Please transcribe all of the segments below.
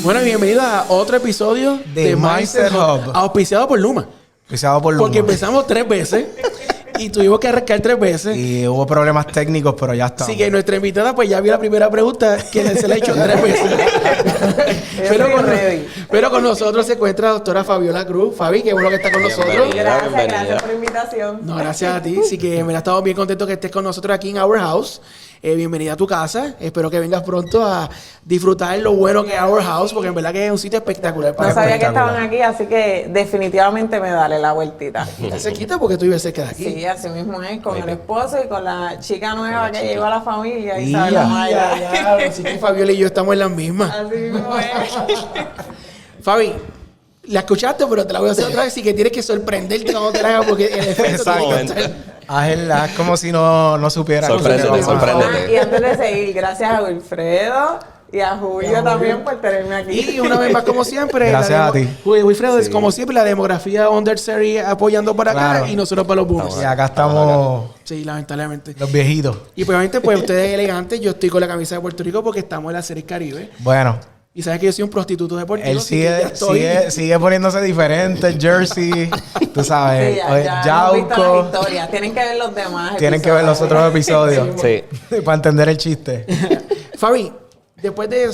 Bueno, bienvenido a otro episodio de Mindset Hub. Auspiciado por Luma. Auspiciado por Luma. Porque empezamos 3 veces y tuvimos que arrancar 3 veces. Y hubo problemas técnicos, pero ya está. Así que nuestra invitada pues ya vio la primera pregunta que se la ha hecho 3 veces. pero con nosotros se encuentra la doctora Fabiola Cruz. Fabi, qué bueno que está con nosotros. Gracias por la invitación. No, gracias a ti. Así que me estamos bien contentos que estés con nosotros aquí en Our House. Bienvenida a tu casa. Espero que vengas pronto a disfrutar lo bueno que es Our House, porque en verdad que es un sitio espectacular. No sabía que estaban aquí, así que definitivamente me daré la vueltita. Está cerquita porque tú vives cerca de aquí. Sí, así mismo es, con el esposo y con la chica nueva que llegó a la familia. Así que Fabiola y yo estamos en las mismas. Así mismo es. Fabi, la escuchaste, pero te la voy a hacer otra vez. Así que tienes que sorprenderte cuando te la haga, porque el efecto Hazla como si no supiera. Sorpréndete. Y antes de seguir, gracias a Wilfredo y a Julio también por tenerme aquí. Y una vez más, como siempre, gracias a ti. Wilfredo, es como siempre la demografía Underseries apoyando por acá y nosotros para los boomers. Y acá estamos. Sí, lamentablemente. Los viejitos. Y pues obviamente, pues ustedes elegantes, yo estoy con la camisa de Puerto Rico porque estamos en la Serie Caribe. Bueno. Y sabes que yo soy un prostituto deportivo. Él sigue poniéndose diferente, jersey, tú sabes, sí, ya hemos visto Yauco. las historias. Tienen que ver los demás Tienen que ver los otros episodios. Sí. Para entender el chiste. Fabi, después de,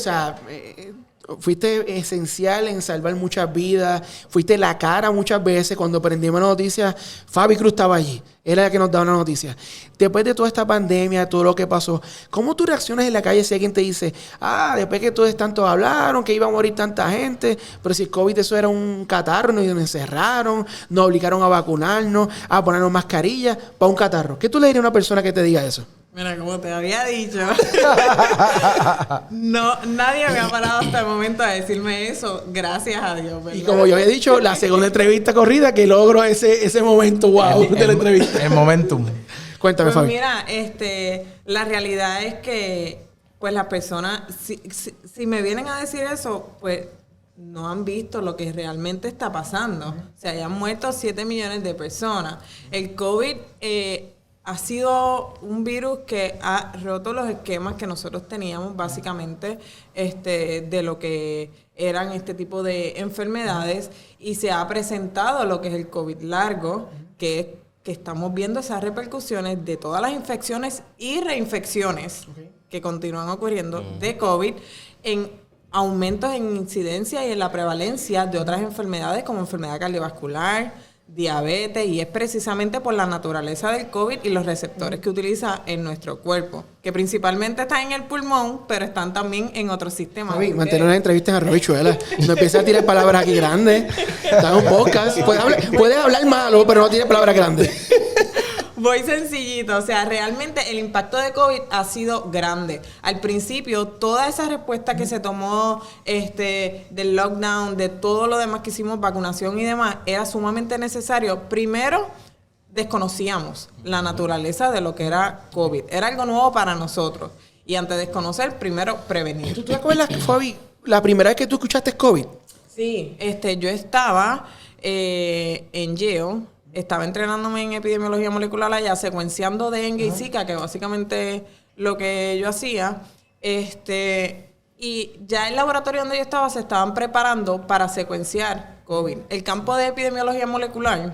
fuiste esencial en salvar muchas vidas. Fuiste la cara muchas veces. Cuando prendimos la noticia, Fabi Cruz estaba allí. Era la que nos daba una noticia. Después de toda esta pandemia, todo lo que pasó, ¿cómo tú reaccionas en la calle si alguien te dice, después que todos tanto hablaron, que iba a morir tanta gente, pero si el COVID eso era un catarro, nos encerraron, nos obligaron a vacunarnos, a ponernos mascarillas para un catarro? ¿Qué tú le dirías a una persona que te diga eso? Mira, como te había dicho, nadie me ha parado hasta el momento a decirme eso, gracias a Dios, ¿verdad? Y como yo había dicho, la segunda entrevista corrida que logro ese momento wow de la entrevista. El momentum. Cuéntame, pues Fabi. mira, la realidad es que pues las personas, si me vienen a decir eso, pues no han visto lo que realmente está pasando. O sea, ya han muerto 7 millones de personas. El COVID ha sido un virus que ha roto los esquemas que nosotros teníamos básicamente de lo que eran este tipo de enfermedades y se ha presentado lo que es el COVID largo, que estamos viendo esas repercusiones de todas las infecciones y reinfecciones que continúan ocurriendo de COVID en aumentos en incidencia y en la prevalencia de otras enfermedades como enfermedad cardiovascular, diabetes, y es precisamente por la naturaleza del COVID y los receptores que utiliza en nuestro cuerpo, que principalmente están en el pulmón, pero están también en otros sistemas. Fabi, mantener una entrevista en Arrobichuela. No empieces a tirar palabras aquí grandes. Está en un podcast. Puedes hablar malo, pero no tires palabras grandes. Voy sencillito, o sea, realmente el impacto de COVID ha sido grande. Al principio, toda esa respuesta que se tomó del lockdown, de todo lo demás que hicimos, vacunación y demás, era sumamente necesario. Primero, desconocíamos la naturaleza de lo que era COVID. Era algo nuevo para nosotros. Y antes de desconocer, primero prevenir. ¿Tú te acuerdas, Fabi, la primera vez que tú escuchaste COVID? Sí, yo estaba en Yale. Estaba entrenándome en epidemiología molecular allá, secuenciando dengue y Zika, que básicamente es lo que yo hacía. Y ya el laboratorio donde yo estaba se estaban preparando para secuenciar COVID. El campo de epidemiología molecular,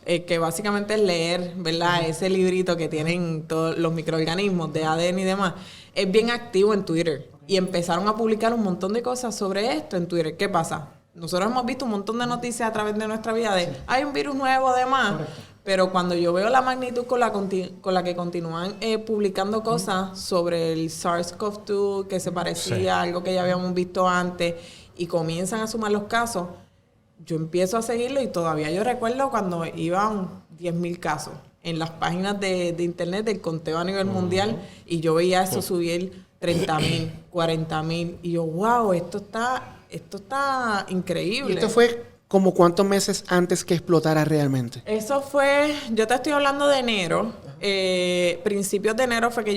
que básicamente es leer, ¿verdad? Ese librito que tienen todos los microorganismos de ADN y demás, es bien activo en Twitter. Y empezaron a publicar un montón de cosas sobre esto en Twitter. ¿Qué pasa? Nosotros hemos visto un montón de noticias a través de nuestra vida de hay un virus nuevo además, pero cuando yo veo la magnitud con la que continúan publicando cosas sobre el SARS-CoV-2 que se parecía a algo que ya habíamos visto antes y comienzan a sumar los casos, yo empiezo a seguirlo y todavía yo recuerdo cuando iban 10,000 casos en las páginas de internet del conteo a nivel mundial y yo veía eso subir 30,000, 40,000 y yo, wow, esto está increíble. ¿Y esto fue como cuántos meses antes que explotara realmente? Eso fue, yo te estoy hablando de enero. Principios de enero fue que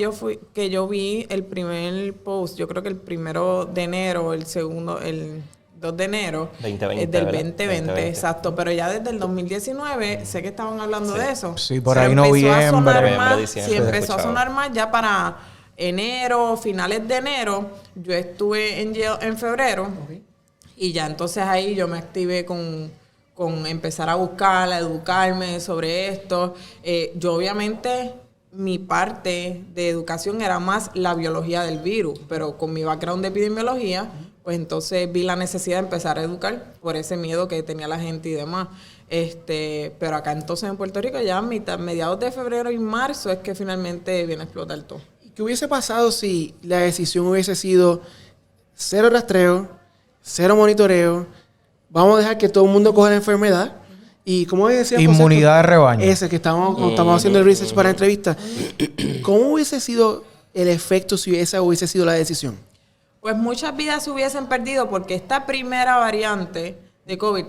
yo vi el primer post. Yo creo que el 1 de enero, el segundo, el 2 de enero 2020, del ¿verdad? 2020, exacto. Pero ya desde el 2019 sé que estaban hablando de eso. Sí, por ahí noviembre, diciembre. Sí, empezó a sonar más ya para enero, finales de enero. Yo estuve en Yale en febrero. Y ya entonces ahí yo me activé con empezar a buscar, a educarme sobre esto. Yo obviamente, mi parte de educación era más la biología del virus, pero con mi background de epidemiología, pues entonces vi la necesidad de empezar a educar por ese miedo que tenía la gente y demás. Pero acá entonces en Puerto Rico ya a mediados de febrero y marzo es que finalmente viene a explotar todo. ¿Qué hubiese pasado si la decisión hubiese sido cero rastreo, cero monitoreo, vamos a dejar que todo el mundo coja la enfermedad? Y como decía José, inmunidad de rebaño. ese que estamos haciendo el research para la entrevista, ¿cómo hubiese sido el efecto si esa hubiese sido la decisión? Pues muchas vidas se hubiesen perdido porque esta primera variante de COVID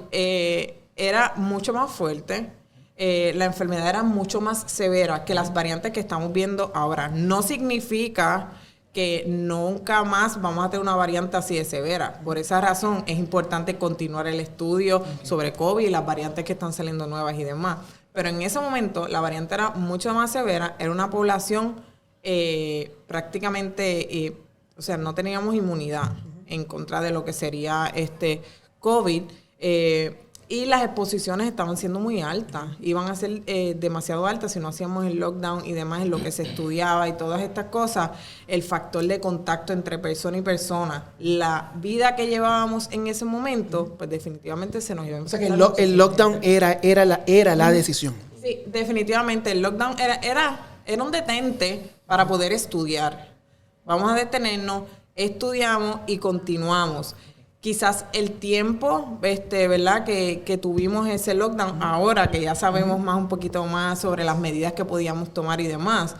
era mucho más fuerte. La enfermedad era mucho más severa que las variantes que estamos viendo ahora. No significa que nunca más vamos a tener una variante así de severa. Por esa razón es importante continuar el estudio sobre COVID y las variantes que están saliendo nuevas y demás. Pero en ese momento la variante era mucho más severa, era una población prácticamente, o sea, no teníamos inmunidad en contra de lo que sería COVID. Y las exposiciones estaban siendo muy altas, iban a ser demasiado altas si no hacíamos el lockdown y demás en lo que se estudiaba y todas estas cosas. El factor de contacto entre persona y persona, la vida que llevábamos en ese momento, pues definitivamente se nos iba a empezar. O sea que el lockdown era la decisión. Sí, definitivamente el lockdown era un detente para poder estudiar. Vamos a detenernos, estudiamos y continuamos. Quizás el tiempo, ¿verdad? Que tuvimos ese lockdown, ahora que ya sabemos más un poquito más sobre las medidas que podíamos tomar y demás,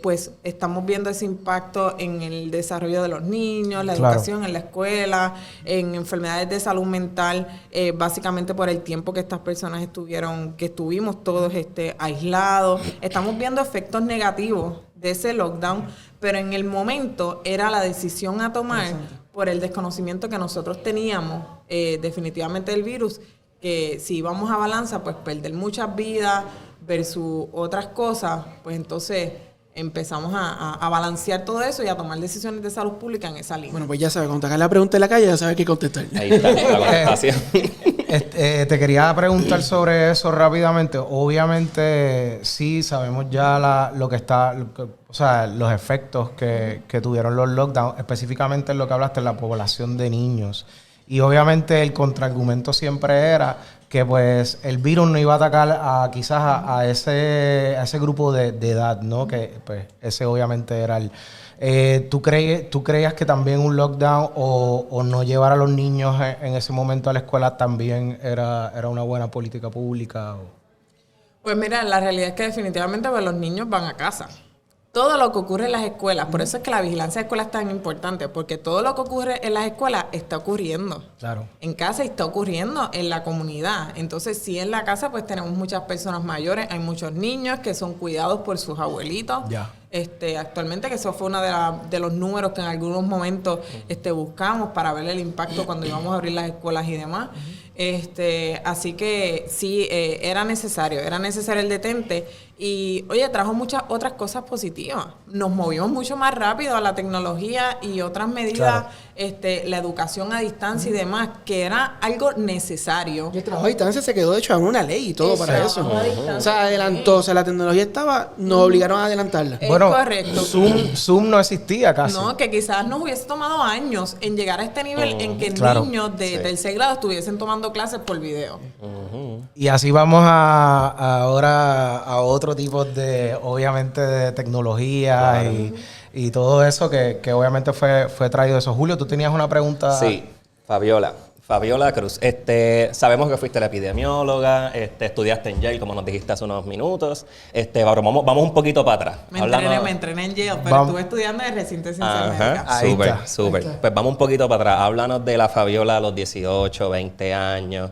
pues estamos viendo ese impacto en el desarrollo de los niños, la educación en la escuela, en enfermedades de salud mental, básicamente por el tiempo que estas personas estuvimos todos aislados. Estamos viendo efectos negativos de ese lockdown, pero en el momento era la decisión a tomar por el desconocimiento que nosotros teníamos definitivamente del virus, que si íbamos a balanza, pues perder muchas vidas versus otras cosas, pues entonces empezamos a balancear todo eso y a tomar decisiones de salud pública en esa línea. Bueno, pues ya sabes, cuando te hagas la pregunta en la calle, ya sabes qué contestar. Ahí está, la contestación. Te quería preguntar sobre eso rápidamente. Obviamente, sí, sabemos ya o sea, los efectos que tuvieron los lockdowns, específicamente en lo que hablaste, en la población de niños. Y obviamente el contraargumento siempre era que pues el virus no iba a atacar quizás a ese grupo de edad, ¿no? Que pues ese obviamente era el... ¿Tú creías que también un lockdown o no llevar a los niños en ese momento a la escuela también era una buena política pública? Pues mira, la realidad es que definitivamente pues, los niños van a casa. Todo lo que ocurre en las escuelas, por eso es que la vigilancia de escuelas es tan importante, porque todo lo que ocurre en las escuelas está ocurriendo. Claro. En casa está ocurriendo en la comunidad. Entonces, sí, en la casa pues tenemos muchas personas mayores, hay muchos niños que son cuidados por sus abuelitos. Ya. Actualmente, que eso fue uno de los números que en algunos momentos buscamos para ver el impacto cuando íbamos a abrir las escuelas y demás. Así que sí, era necesario el detente. Y, oye, trajo muchas otras cosas positivas. Nos movimos mucho más rápido a la tecnología y otras medidas, la educación a distancia y demás, que era algo necesario. Y el trabajo a distancia se quedó, de hecho, en una ley y todo para eso. O sea, adelantó. O sea, la tecnología estaba, nos obligaron a adelantarla. Bueno, correcto. Zoom no existía casi. No, que quizás nos hubiese tomado años en llegar a este nivel en que niños de tercer grado estuviesen tomando clases por video. Y así vamos ahora a otro tipo de, obviamente, de tecnología y todo eso que obviamente fue traído eso. Julio, tú tenías una pregunta. Sí, Fabiola Cruz. Sabemos que fuiste la epidemióloga, estudiaste en Yale, como nos dijiste hace unos minutos. Vamos un poquito para atrás. Me entrené en Yale, pero estuve estudiando en el recinto de ciencias médicas. Súper. Pues vamos un poquito para atrás. Háblanos de la Fabiola a los 18, 20 años.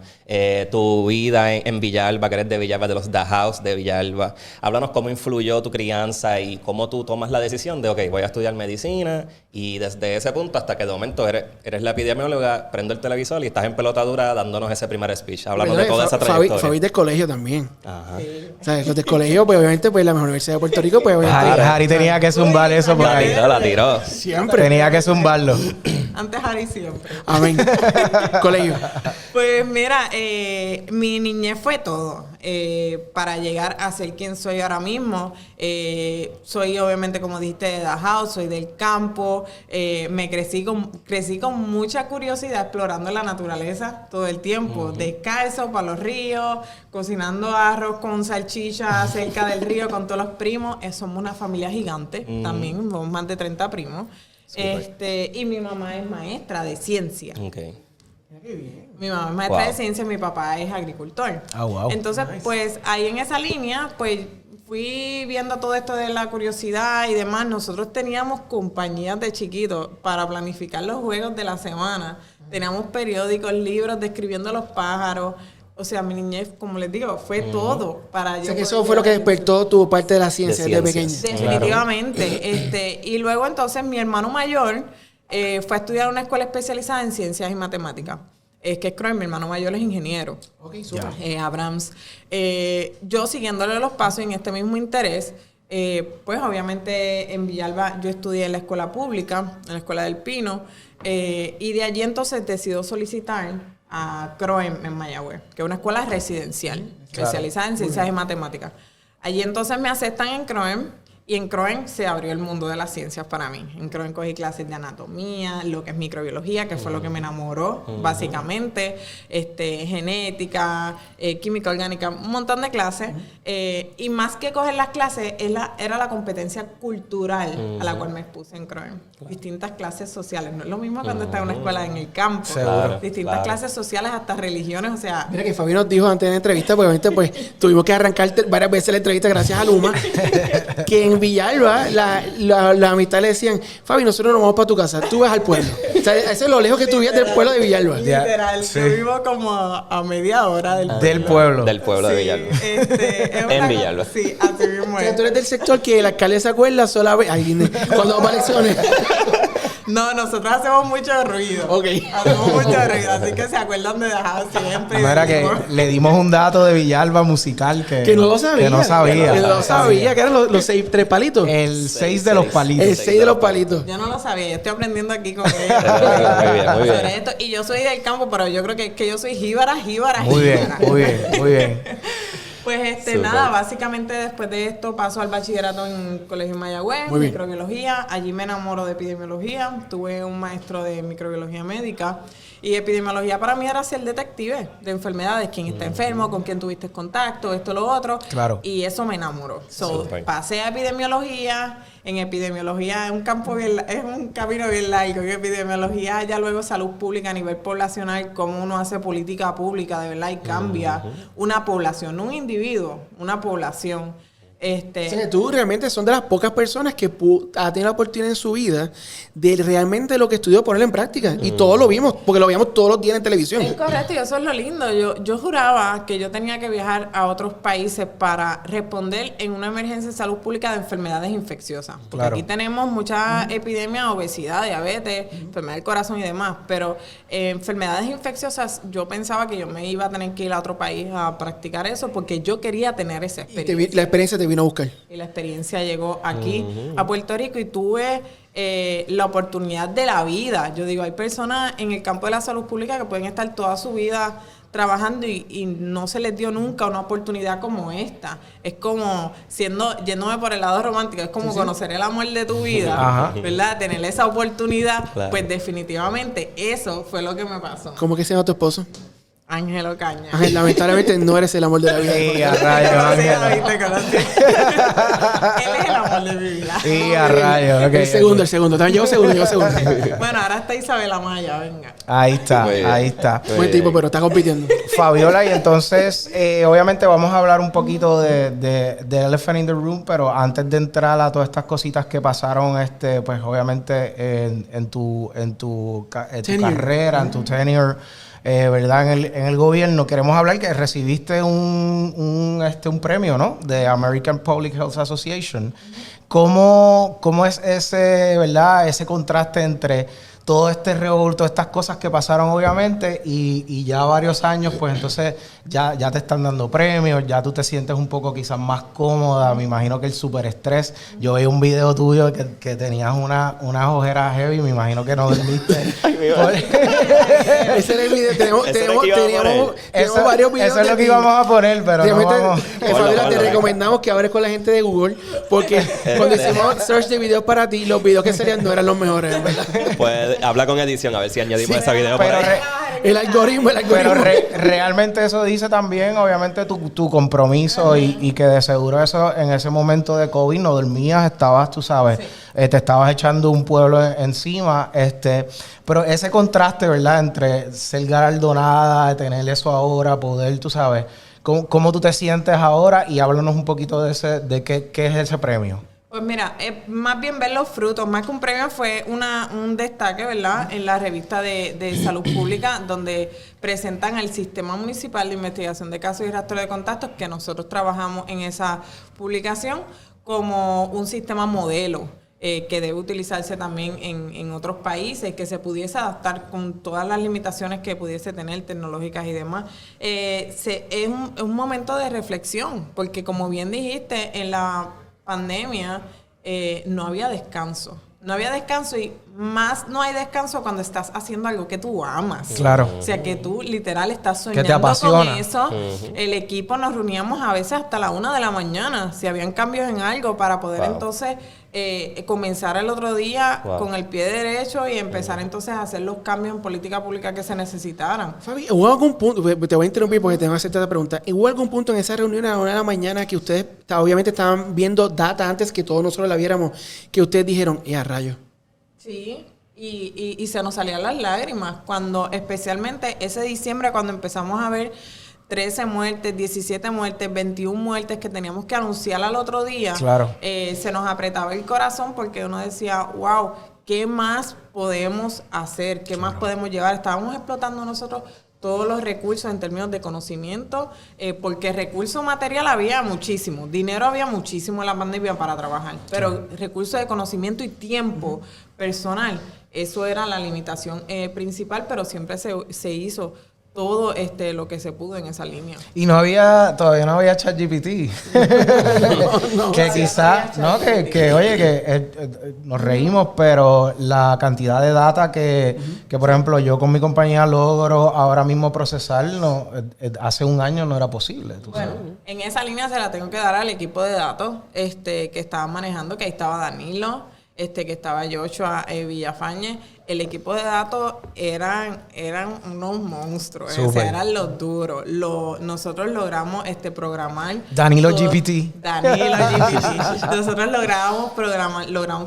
Tu vida en Villalba, que eres de Villalba, de los The House de Villalba. Háblanos cómo influyó tu crianza y cómo tú tomas la decisión de, ok, voy a estudiar medicina, y desde ese punto hasta que de momento eres la epidemióloga, prendo el televisor y estás en pelotadura dándonos ese primer speech. Háblanos de toda esa trayectoria. Fabi del colegio también. Ajá. Sí. O sea, los del colegio, pues obviamente, pues la mejor universidad de Puerto Rico, pues obviamente. Harry tenía que zumbar eso por ahí. La tiró. Siempre. Tenía que zumbarlo. Antes Harry siempre. Amén. Colegio. Pues mira, mi niñez fue todo para llegar a ser quien soy ahora mismo. Soy obviamente, como dijiste, de Dachau, soy del campo. Crecí con mucha curiosidad explorando la naturaleza todo el tiempo. Descalzo para los ríos, cocinando arroz con salchicha cerca del río con todos los primos. Somos una familia gigante también, somos más de 30 primos. Y mi mamá es maestra de ciencia. Okay. Mi mamá es maestra de ciencia y mi papá es agricultor. Wow. Entonces, pues ahí en esa línea, pues fui viendo todo esto de la curiosidad y demás. Nosotros teníamos compañías de chiquitos para planificar los juegos de la semana. Teníamos periódicos, libros describiendo los pájaros. O sea, mi niñez, como les digo, fue todo para yo. O sea, que eso fue lo que despertó tu parte de la ciencia De desde pequeña. Definitivamente. Y luego entonces mi hermano mayor fue a estudiar una escuela especializada en ciencias y matemáticas. Que es Croy, mi hermano mayor es ingeniero. Ok, súper. Abrams. Yo siguiéndole los pasos en este mismo interés, pues obviamente en Villalba yo estudié en la escuela pública, en la escuela del Pino, y de allí entonces decido solicitar a CROEM en Mayagüez, que es una escuela residencial, especializada en ciencias y matemáticas. Allí entonces me aceptan en CROEM, y en CROEM se abrió el mundo de las ciencias para mí. En CROEM cogí clases de anatomía, lo que es microbiología, que fue lo que me enamoró, básicamente, genética, química orgánica, un montón de clases. Y más que coger las clases, era la competencia cultural a la cual me expuse en CROEM. Distintas clases sociales. No es lo mismo cuando estás en una escuela en el campo. Seguro. Distintas clases sociales, hasta religiones, o sea... Mira que Fabi nos dijo antes de la entrevista, porque obviamente pues tuvimos que arrancar varias veces la entrevista gracias a Luma, que en Villalba la amistad le decían, Fabi, nosotros nos vamos para tu casa, tú vas al pueblo. O sea, eso es lo lejos que tú vivías del pueblo de Villalba. Literal, Sí. yo vivo como a media hora Del pueblo. Del pueblo de Villalba. En Villalba. Sí, así mismo O sea, es. tú eres del sector que el alcalde se acuerda solamente... Ay, cuando vamos a elecciones. No, nosotros hacemos mucho ruido. Ok. Hacemos mucho ruido, así que se acuerdan de dejar siempre. No era que le dimos un dato de Villalba musical que Que no lo sabía. Que no sabía. Que no lo sabía, que eran los 6 palitos. El 6 de los palitos. El 6 de los palitos. Yo no lo sabía, yo estoy aprendiendo aquí con Muy bien, muy bien. sobre esto. Y yo soy del campo, pero yo creo que yo soy jíbara. Muy bien. Pues Súper. nada, básicamente después de esto paso al bachillerato en el Colegio Mayagüez, Muy bien. microbiología. Allí me enamoro de epidemiología. Tuve un maestro de microbiología médica. Y epidemiología para mí era ser detective de enfermedades, quién está enfermo, con quién tuviste contacto, esto, lo otro. Claro. Y eso me enamoró. Súper. Pasé a epidemiología. En epidemiología es un camino bien largo. En epidemiología ya luego salud pública a nivel poblacional, cómo uno hace política pública de verdad y cambia una población, no un individuo, una población. O sea, que tú realmente son de las pocas personas que ha tenido la oportunidad en su vida de realmente lo que estudió ponerlo en práctica. Y todos lo vimos, porque lo veíamos todos los días en televisión. Es correcto, y eso es lo lindo. Yo juraba que yo tenía que viajar a otros países para responder en una emergencia de salud pública de enfermedades infecciosas. Porque Claro. aquí tenemos muchas epidemias, obesidad, diabetes, enfermedad del corazón y demás. Pero enfermedades infecciosas, yo pensaba que yo me iba a tener que ir a otro país a practicar eso porque yo quería tener esa experiencia. La experiencia te vino a buscar. Y la experiencia llegó aquí a Puerto Rico y tuve la oportunidad de la vida. Yo digo, hay personas en el campo de la salud pública que pueden estar toda su vida trabajando y no se les dio nunca una oportunidad como esta. Es como yéndome por el lado romántico, es como conocer el amor de tu vida, Ajá. ¿verdad? Tener esa oportunidad, Claro. pues definitivamente eso fue lo que me pasó. ¿Cómo que se llama tu esposo? Ángelo Caña. Ángel, lamentablemente no eres el amor de la vida. Y Te a rayos, conocí, Ángela. David, te conocí. Él es el amor de mi vida. Y a rayos. ok, El segundo. También llevo segundo. Bueno, ahora está Isabela Maya, venga. Ahí está, Muy bien. ahí está. Muy Buen bien. tipo, pero está compitiendo. Fabiola, y entonces, obviamente vamos a hablar un poquito de Elephant in the Room, pero antes de entrar a todas estas cositas que pasaron, pues obviamente en tu Tenure. carrera, en tu tenure, ¿verdad? En el gobierno, queremos hablar que recibiste un premio, ¿no? De American Public Health Association. ¿Cómo es ese, ¿verdad? Ese contraste entre todo este revolto, todas estas cosas que pasaron obviamente y ya varios años, pues entonces ya te están dando premios, ya tú te sientes un poco quizás más cómoda. Me imagino que el super estrés, yo vi un video tuyo que tenías unas ojeras heavy, me imagino que no dormiste. Ese era el video. Teníamos varios videos. Eso es lo que íbamos a poner, pero no vamos. Fabiola, te recomendamos que hables con la gente de Google, porque cuando hicimos search de videos para ti, los videos que salían no eran los mejores, ¿verdad? Pues habla con edición a ver si añadimos ese video por Pero ahí. El algoritmo. Pero realmente eso dice también, obviamente, tu compromiso y que de seguro eso en ese momento de COVID no dormías, estabas, tú sabes, te estabas echando un pueblo encima, pero ese contraste, ¿verdad? Entre ser galardonada, tener eso ahora, poder, tú sabes, ¿cómo tú te sientes ahora? Y háblanos un poquito de qué es ese premio. Pues mira, más bien ver los frutos, más que un premio fue un destaque, ¿verdad? En la revista de Salud Pública, donde presentan el Sistema Municipal de Investigación de Casos y Rastreo de Contactos, que nosotros trabajamos en esa publicación, como un sistema modelo que debe utilizarse también en otros países, que se pudiese adaptar con todas las limitaciones que pudiese tener, tecnológicas y demás. Es un momento de reflexión, porque como bien dijiste, en la pandemia no había descanso. No había descanso y más no hay descanso cuando estás haciendo algo que tú amas. Claro. O sea, que tú literal estás Que te soñando con apasiona. eso. El equipo nos reuníamos a veces hasta la 1 de la mañana, si habían cambios en algo, para poder entonces comenzar el otro día con el pie derecho y empezar entonces a hacer los cambios en política pública que se necesitaran. Fabi, ¿hubo algún punto? Te voy a interrumpir porque tengo que hacerte esta pregunta. ¿Hubo algún punto en esa reunión a la 1 de la mañana que ustedes obviamente estaban viendo data antes que todos nosotros la viéramos, que ustedes dijeron, a rayos? Sí, y se nos salían las lágrimas cuando, especialmente ese diciembre, cuando empezamos a ver 13 muertes, 17 muertes, 21 muertes que teníamos que anunciar al otro día. Claro. Se nos apretaba el corazón porque uno decía, wow, ¿qué más podemos hacer? ¿Qué más podemos llevar? Estábamos explotando nosotros todos los recursos en términos de conocimiento, porque recurso material había muchísimo, dinero había muchísimo en la pandemia para trabajar, pero recursos de conocimiento y tiempo personal, eso era la limitación principal, pero siempre se hizo todo lo que se pudo en esa línea. Y todavía no había ChatGPT. Que quizás, ¿no? Que oye, nos reímos, pero la cantidad de data que por ejemplo, yo con mi compañía logro ahora mismo procesar, hace un año no era posible. Bueno, en esa línea se la tengo que dar al equipo de datos que estaban manejando, que ahí estaba Danilo, que estaba Joshua Villafañe. El equipo de datos eran unos monstruos, o sea, eran los duros. Nosotros logramos programar. Danilo GPT. Danilo GPT. Nosotros logramos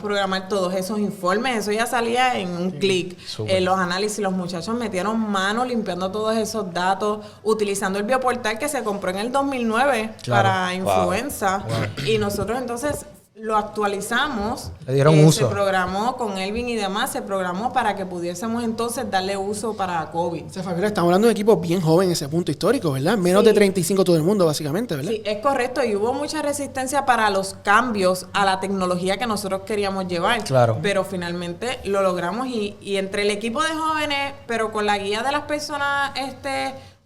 programar todos esos informes. Eso ya salía en un clic. Los análisis, los muchachos metieron mano limpiando todos esos datos, utilizando el bioportal que se compró en el 2009 para influenza. Y nosotros entonces lo actualizamos. Le dieron uso. Se programó con Elvin y demás, se programó para que pudiésemos entonces darle uso para COVID. O sea, Fabiola, estamos hablando de un equipo bien joven en ese punto histórico, ¿verdad? Menos de 35 todo el mundo, básicamente, ¿verdad? Sí, es correcto. Y hubo mucha resistencia para los cambios a la tecnología que nosotros queríamos llevar. Claro. Pero finalmente lo logramos y entre el equipo de jóvenes, pero con la guía de las personas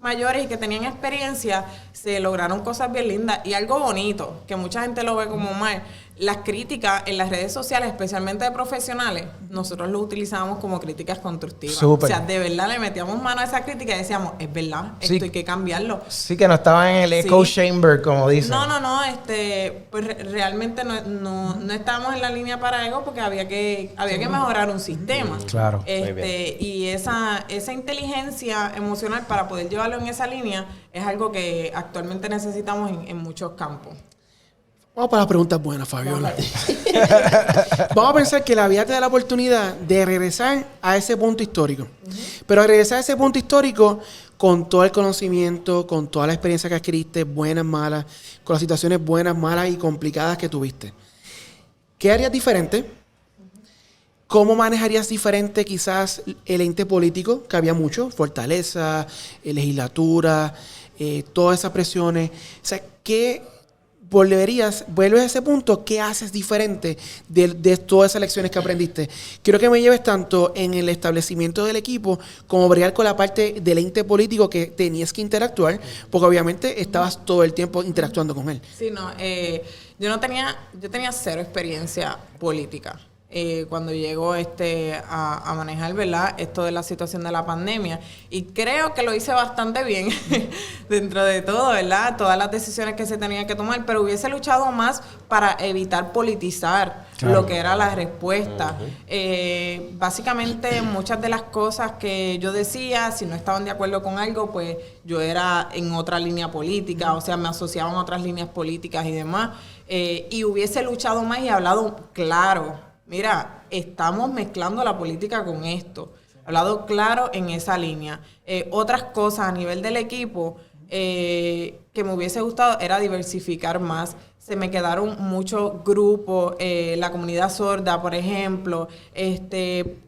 mayores y que tenían experiencia, se lograron cosas bien lindas. Y algo bonito, que mucha gente lo ve como mal, las críticas en las redes sociales, especialmente de profesionales, nosotros lo utilizábamos como críticas constructivas. Súper. O sea, de verdad le metíamos mano a esa crítica y decíamos, es verdad, Sí. esto hay que cambiarlo. Sí, que no estaba en el echo Sí. chamber, como dicen. No, pues realmente no estábamos en la línea para ego porque había que mejorar un sistema. Claro. Y esa inteligencia emocional para poder llevarlo en esa línea es algo que actualmente necesitamos en muchos campos. Vamos para las preguntas buenas, Fabiola. Vamos a pensar que la vida te da la oportunidad de regresar a ese punto histórico. Pero regresar a ese punto histórico con todo el conocimiento, con toda la experiencia que adquiriste, buenas, malas, con las situaciones buenas, malas y complicadas que tuviste. ¿Qué harías diferente? ¿Cómo manejarías diferente quizás el ente político? Que había mucho, Fortaleza, legislatura, todas esas presiones. O sea, ¿qué vuelves a ese punto, ¿qué haces diferente de todas esas lecciones que aprendiste? Quiero que me lleves tanto en el establecimiento del equipo como bregar con la parte del ente político que tenías que interactuar, porque obviamente estabas todo el tiempo interactuando con él. Sí, no, yo tenía cero experiencia política. Cuando llegó a manejar, ¿verdad?, esto de la situación de la pandemia. Y creo que lo hice bastante bien dentro de todo, ¿verdad? Todas las decisiones que se tenían que tomar, pero hubiese luchado más para evitar politizar lo que era la respuesta. Básicamente, muchas de las cosas que yo decía, si no estaban de acuerdo con algo, pues yo era en otra línea política, o sea, me asociaban a otras líneas políticas y demás. Y hubiese luchado más y hablado claro. Mira, estamos mezclando la política con esto. He hablado claro en esa línea. Otras cosas a nivel del equipo que me hubiese gustado era diversificar más. Se me quedaron muchos grupos, la comunidad sorda, por ejemplo,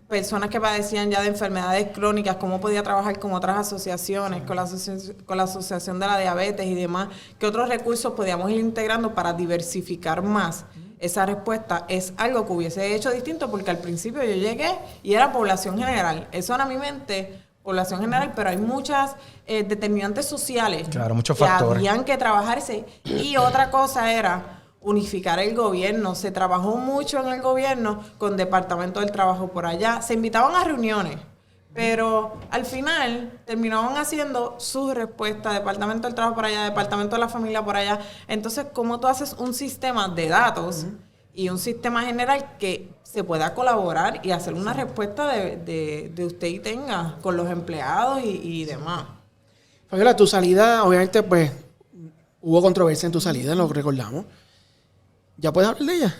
personas que padecían ya de enfermedades crónicas, cómo podía trabajar con otras asociaciones, con la Asociación de la Diabetes y demás, qué otros recursos podíamos ir integrando para diversificar más. Esa respuesta es algo que hubiese hecho distinto porque al principio yo llegué y era población general. Eso era mi mente, población general, pero hay muchas determinantes sociales muchos que factores. habían que trabajarse. Y otra cosa era unificar el gobierno. Se trabajó mucho en el gobierno con Departamento del Trabajo por allá. Se invitaban a reuniones, pero al final terminaban haciendo sus respuestas, Departamento del Trabajo por allá, Departamento de la Familia por allá. Entonces, ¿cómo tú haces un sistema de datos y un sistema general que se pueda colaborar y hacer una respuesta de usted y tenga con los empleados y demás? Fabiola, tu salida, obviamente, pues, hubo controversia en tu salida, lo recordamos. ¿Ya puedes hablar de ella?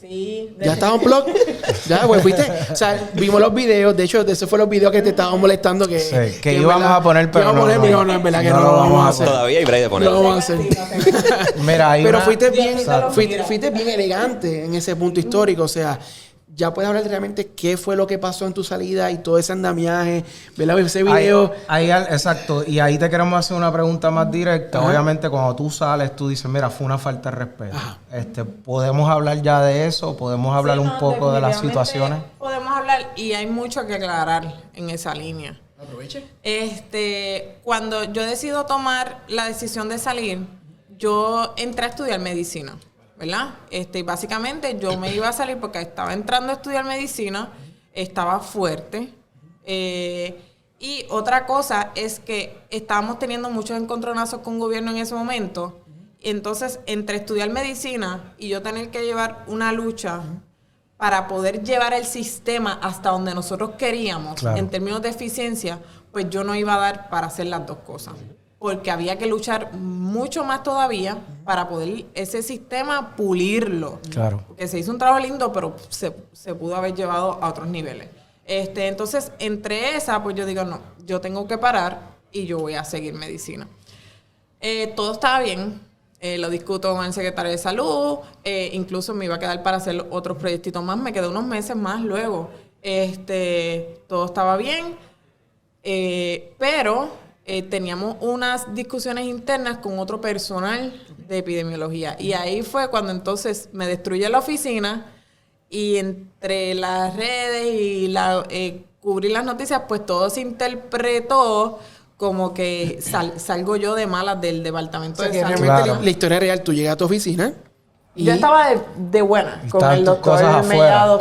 Sí. Ya estaba en blog. Ya, pues fuiste. O sea, vimos los videos. De hecho, de esos fueron los videos que te estaban molestando. Que íbamos a poner, pero no. No, en verdad que no lo vamos a hacer. Todavía hay break de ponerlo. No lo vamos a hacer. Mira, pero fuiste bien elegante en ese punto histórico. O sea, ya puedes hablar realmente qué fue lo que pasó en tu salida y todo ese andamiaje, ¿verdad? Ese video. Exacto. Y ahí te queremos hacer una pregunta más directa. Ajá. Obviamente, cuando tú sales, tú dices, mira, fue una falta de respeto. Ajá. ¿Podemos hablar ya de eso? ¿Podemos hablar un poco de las situaciones? Podemos hablar y hay mucho que aclarar en esa línea. Aproveche. Cuando yo decido tomar la decisión de salir, yo entré a estudiar medicina, ¿verdad? Básicamente yo me iba a salir porque estaba entrando a estudiar medicina, estaba fuerte. Y otra cosa es que estábamos teniendo muchos encontronazos con gobierno en ese momento. Entonces, entre estudiar medicina y yo tener que llevar una lucha para poder llevar el sistema hasta donde nosotros queríamos, en términos de eficiencia, pues yo no iba a dar para hacer las dos cosas. Porque había que luchar mucho más todavía para poder ese sistema pulirlo. Claro. Porque se hizo un trabajo lindo, pero se pudo haber llevado a otros niveles. Entonces, entre esa, pues yo digo, no, yo tengo que parar y yo voy a seguir medicina. Todo estaba bien. Lo discuto con el secretario de Salud. Incluso me iba a quedar para hacer otros proyectitos más. Me quedé unos meses más luego. Todo estaba bien. Pero teníamos unas discusiones internas con otro personal de epidemiología. Y ahí fue cuando entonces me destruye la oficina y entre las redes y cubrir las noticias, pues todo se interpretó como que salgo yo de malas del departamento de salud. Realmente la historia real, tú llegas a tu oficina y yo estaba de buena con el doctor Mellado.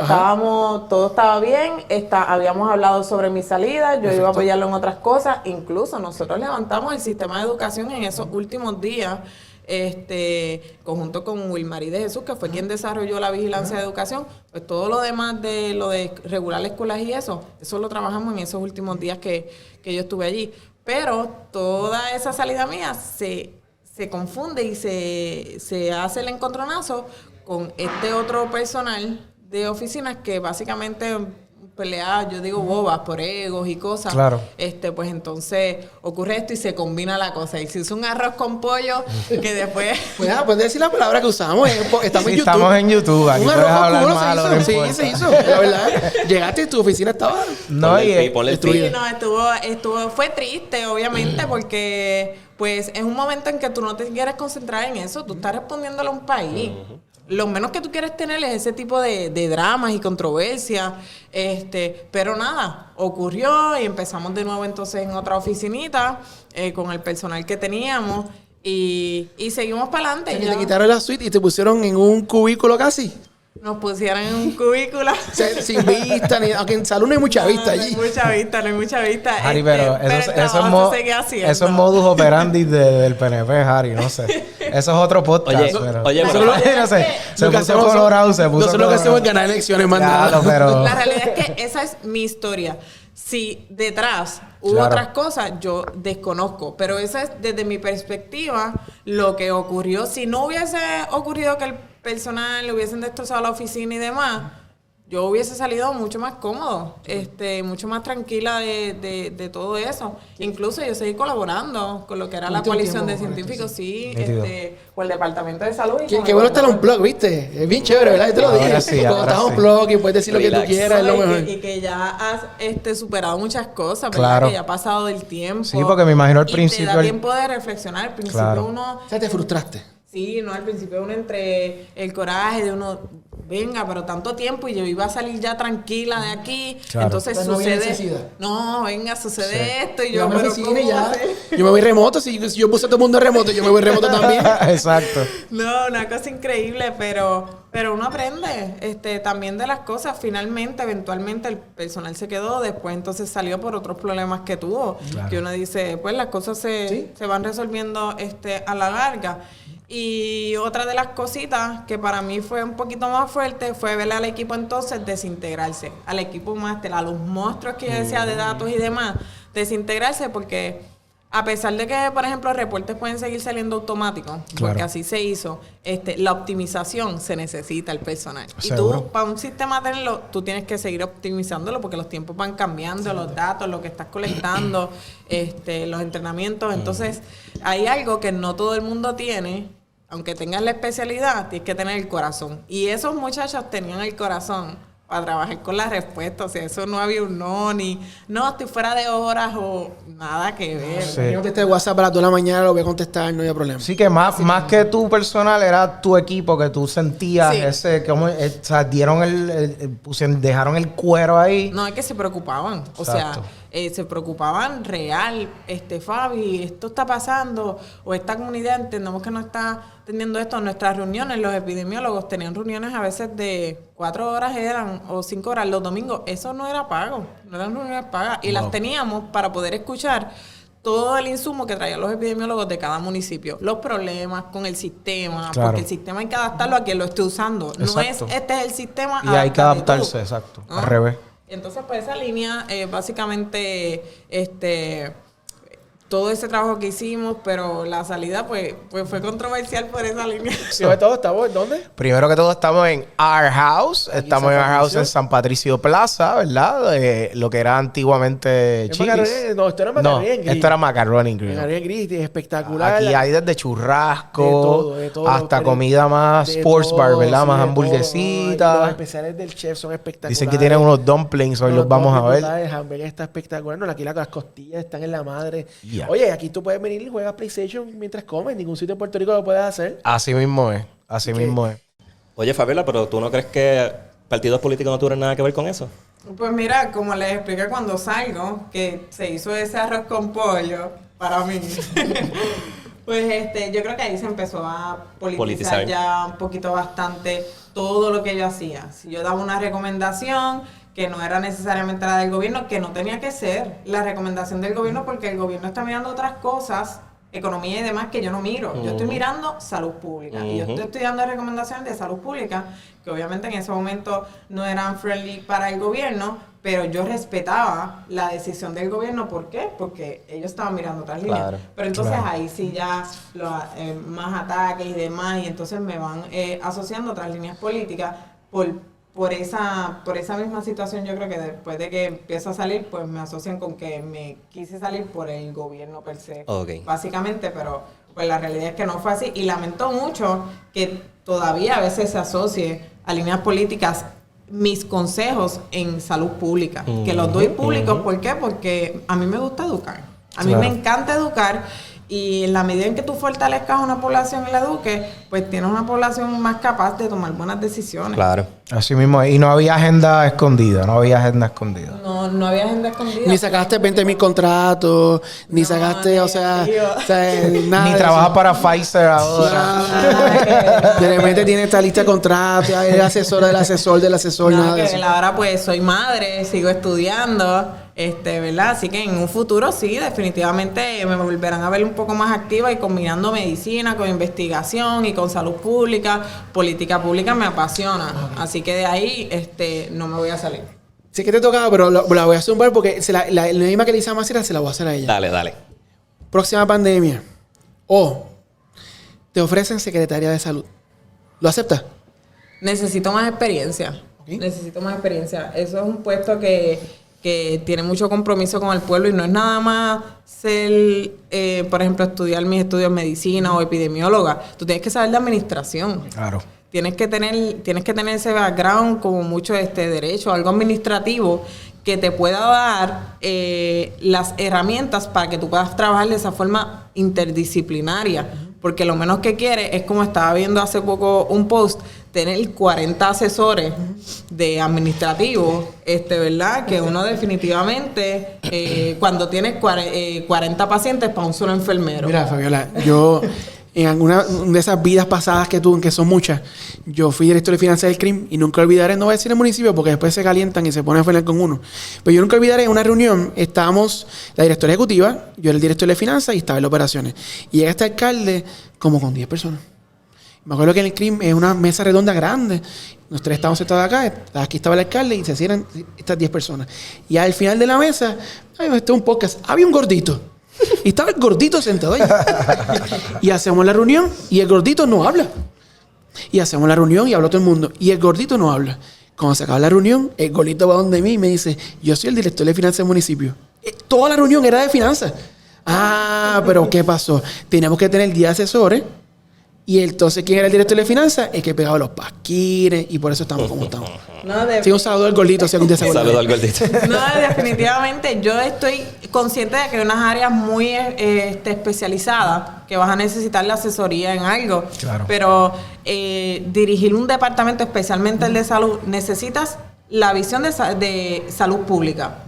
Todo estaba bien. Habíamos hablado sobre mi salida. Yo iba a apoyarlo en otras cosas. Incluso nosotros levantamos el sistema de educación en esos últimos días, conjunto con Wilmarí de Jesús, que fue quien desarrolló la vigilancia de educación. Pues todo lo demás de lo de regular escuelas y eso lo trabajamos en esos últimos días que yo estuve allí. Pero toda esa salida mía se confunde y se hace el encontronazo con este otro personal de oficinas que básicamente pelea, yo digo bobas por egos y cosas. Claro. Pues entonces ocurre esto y se combina la cosa. Y se hizo un arroz con pollo que después... Puedes decir la palabra que usamos. Estamos en YouTube. Estamos en YouTube. Aquí puedes hablar malo. Sí, se hizo. La verdad, llegaste y tu oficina estaba... Fue triste, obviamente, porque pues es un momento en que tú no te quieres concentrar en eso, tú estás respondiéndole a un país. Lo menos que tú quieres tener es ese tipo de dramas y controversias, pero nada, ocurrió y empezamos de nuevo entonces en otra oficinita con el personal que teníamos y seguimos para adelante. Te quitaron la suite y te pusieron en un cubículo casi. Nos pusieron en un cubículo. Sin vista, aunque en salud no hay mucha vista allí. No hay mucha vista. Harry, pero eso es modus operandi del PNP, Harry, no sé. Eso es otro podcast. Oye, no sé. Se puso colorado, Nosotros lo que hacemos es ganar elecciones, más nada. Pero... La realidad es que esa es mi historia. Si detrás hubo otras cosas, yo desconozco. Pero esa es, desde mi perspectiva, lo que ocurrió. Si no hubiese ocurrido que el personal le hubiesen destrozado la oficina y demás, yo hubiese salido mucho más cómodo, mucho más tranquila de todo eso. Incluso yo seguí colaborando con lo que era la coalición de científicos, con el Departamento de Salud. Qué bueno estar un blog, ¿viste? Es bien chévere, ¿verdad? Yo te lo dije. Cuando estás un blog y puedes decir lo que tú quieras, es lo mejor. Y que ya has superado muchas cosas, ¿verdad? Claro. Que ya ha pasado del tiempo. Sí, porque me imagino al principio... te da tiempo de reflexionar. Al principio uno... O sea, te frustraste. Sí, no, al principio uno entre el coraje de uno, venga, pero tanto tiempo y yo iba a salir ya tranquila de aquí. Claro. Entonces pues sucede. No, venga, sucede esto y yo, pero ¿cómo ya? Yo me voy remoto, si yo puse a todo el mundo remoto, yo me voy remoto también. Exacto. No, una cosa increíble, pero uno aprende también de las cosas. Finalmente, eventualmente el personal se quedó, después entonces salió por otros problemas que tuvo. Claro. Que uno dice, pues las cosas se van resolviendo a la larga. Y otra de las cositas que para mí fue un poquito más fuerte fue ver al equipo entonces desintegrarse, al equipo máster, a los monstruos que yo decía de datos y demás, desintegrarse porque a pesar de que, por ejemplo, reportes pueden seguir saliendo automáticos, porque así se hizo, la optimización se necesita el personal. ¿Seguro? Y tú, para un sistema tenerlo, tú tienes que seguir optimizándolo porque los tiempos van cambiando, los datos, lo que estás colectando, los entrenamientos. Entonces, hay algo que no todo el mundo tiene. Aunque tengas la especialidad, tienes que tener el corazón. Y esos muchachos tenían el corazón para trabajar con la respuesta. O sea, eso no había un no, estoy fuera de horas o nada que ver. Sí. Yo contesté WhatsApp a las 2 de la mañana, lo voy a contestar, no había problema. Sí, que más que tu personal era tu equipo, que tú sentías dejaron el cuero ahí. No, es que se preocupaban. O sea, se preocupaban real. Fabi, esto está pasando, o esta comunidad entendemos que no está teniendo esto. Nuestras reuniones, los epidemiólogos tenían reuniones a veces de 4 horas o 5 horas los domingos. Eso no era pago, no eran reuniones pagas. Y las teníamos para poder escuchar todo el insumo que traían los epidemiólogos de cada municipio, los problemas con el sistema, porque el sistema hay que adaptarlo a quien lo esté usando. Exacto. No es, este es el sistema. Y hay que adaptarse, exacto, al revés. Entonces, pues esa línea, básicamente, todo ese trabajo que hicimos, pero la salida, pues fue controversial por esa línea. Sobre todo, ¿estamos en dónde? Primero que todo, estamos en Our House. Estamos en Our House en San Patricio Plaza, ¿verdad? Lo que era antiguamente Chili's. No, esto era Macaroni and Gris. Esto era Macaroni and Gris. Macaroni and Gris, espectacular. Aquí hay desde churrasco, de todo, hasta comida más sports bar, ¿verdad? Más hamburguesitas. Los especiales del chef son espectaculares. Dicen que tienen unos dumplings, hoy los vamos a ver. El hamburger está espectacular. No, aquí las costillas están en la madre. Oye, aquí tú puedes venir y juegas PlayStation mientras comes. En ningún sitio de Puerto Rico lo puedes hacer. Así mismo es. Así mismo es. Oye, Fabiola, ¿pero tú no crees que partidos políticos no tuvieron nada que ver con eso? Pues mira, como les expliqué cuando salgo, que se hizo ese arroz con pollo para mí. Pues yo creo que ahí se empezó a politizar ya un poquito bastante todo lo que yo hacía. Si yo daba una recomendación que no era necesariamente la del gobierno, que no tenía que ser la recomendación del gobierno, porque el gobierno está mirando otras cosas, economía y demás, que yo no miro. Yo estoy mirando salud pública. Y yo estoy dando recomendaciones de salud pública, que obviamente en ese momento no eran friendly para el gobierno, pero yo respetaba la decisión del gobierno. ¿Por qué? Porque ellos estaban mirando otras líneas. Pero entonces ahí sí ya más ataques y demás, y entonces me van asociando otras líneas políticas por esa misma situación. Yo creo que después de que empiezo a salir, pues me asocian con que me quise salir por el gobierno per se, básicamente, pero pues la realidad es que no fue así, y lamento mucho que todavía a veces se asocie a líneas políticas mis consejos en salud pública, que los doy públicos. ¿Por qué? Porque a mí me gusta educar, a mí me encanta educar. Y en la medida en que tú fortalezcas a una población y la eduques, pues tienes una población más capaz de tomar buenas decisiones. Claro. Así mismo. Y no había agenda escondida, no había agenda escondida. No había agenda escondida. Ni sacaste 20,000 contratos, ni sacaste, o sea, nada. Ni de trabaja eso. para Pfizer ahora. De repente tiene esta lista de contratos, es asesora del asesor, nada de eso. Ahora pues soy madre, sigo estudiando, ¿verdad? Así que en un futuro sí, definitivamente me volverán a ver un poco más activa y combinando medicina con investigación y con salud pública, política pública me apasiona. Así que de ahí no me voy a salir. Sí que te tocaba, pero la voy a zumbar porque la misma que le hice a Macera se la voy a hacer a ella. Dale. Próxima pandemia. O te ofrecen secretaria de salud. ¿Lo aceptas? Necesito más experiencia. Ok. Necesito más experiencia. Eso es un puesto que tiene mucho compromiso con el pueblo y no es nada más ser, por ejemplo, estudiar mis estudios de medicina o epidemióloga. Tú tienes que saber de administración. Claro. Tienes que tener ese background como mucho derecho, algo administrativo que te pueda dar las herramientas para que tú puedas trabajar de esa forma interdisciplinaria. Porque lo menos que quieres es, como estaba viendo hace poco un post, tener 40 asesores de administrativos, ¿verdad? Que uno definitivamente, cuando tienes 40 pacientes para un solo enfermero. Mira, Fabiola, yo en alguna de esas vidas pasadas que tuve, que son muchas, yo fui director de finanzas del CRIM y nunca olvidaré, no voy a decir el municipio porque después se calientan y se ponen a pelear con uno, pero yo nunca olvidaré en una reunión, estábamos la directora ejecutiva, yo era el director de finanzas y estaba en las operaciones. Y llega este alcalde como con 10 personas. Me acuerdo que en el CRIM es una mesa redonda grande. Los tres estábamos sentados acá. Aquí estaba el alcalde y se hacían estas 10 personas. Y al final de la mesa, este es un podcast, había un gordito. Y estaba el gordito sentado ahí. Y hacemos la reunión y el gordito no habla. Y hacemos la reunión y habla todo el mundo. Y el gordito no habla. Cuando se acaba la reunión, el gordito va donde mí y me dice, yo soy el director de finanzas del municipio. Toda la reunión era de finanzas. Ah, pero ¿qué pasó? Teníamos que tener 10 asesores. Y entonces, ¿quién era el director de finanzas? El que pegaba los pasquines. Y por eso estamos como estamos. Sí, un saludo al gordito. Si algún día se acuerda. Saludo al gordito. No, definitivamente. Yo estoy consciente de que hay unas áreas muy especializadas que vas a necesitar la asesoría en algo. Claro. Pero dirigir un departamento, especialmente el de salud, necesitas la visión de salud pública,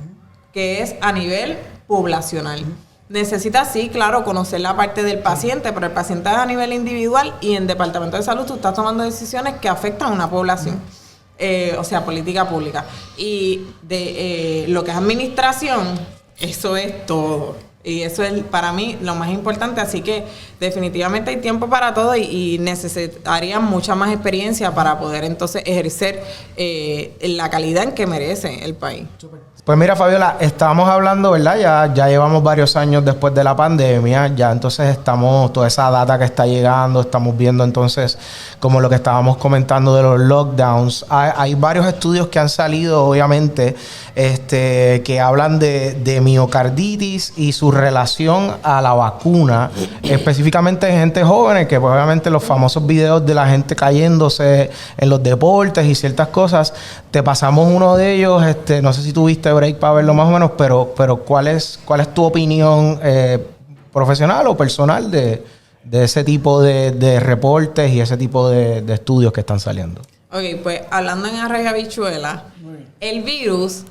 que es a nivel poblacional. Necesitas, sí, claro, conocer la parte del paciente, pero el paciente es a nivel individual y en departamento de salud tú estás tomando decisiones que afectan a una población, o sea, política pública. Y de lo que es administración, eso es todo. Y eso es para mí lo más importante, así que definitivamente hay tiempo para todo y necesitaría mucha más experiencia para poder entonces ejercer la calidad en que merece el país. Pues mira, Fabiola, estábamos hablando, ¿verdad? Ya llevamos varios años después de la pandemia, ya entonces estamos, toda esa data que está llegando, estamos viendo entonces como lo que estábamos comentando de los lockdowns. Hay varios estudios que han salido, obviamente, que hablan de miocarditis y su relación a la vacuna, específicamente de gente joven, que pues, obviamente los famosos videos de la gente cayéndose en los deportes y ciertas cosas, te pasamos uno de ellos, no sé si tuviste break para verlo más o menos, pero ¿cuál es tu opinión profesional o personal de ese tipo de reportes y ese tipo de estudios que están saliendo? Ok, pues hablando en arroz y habichuela, el virus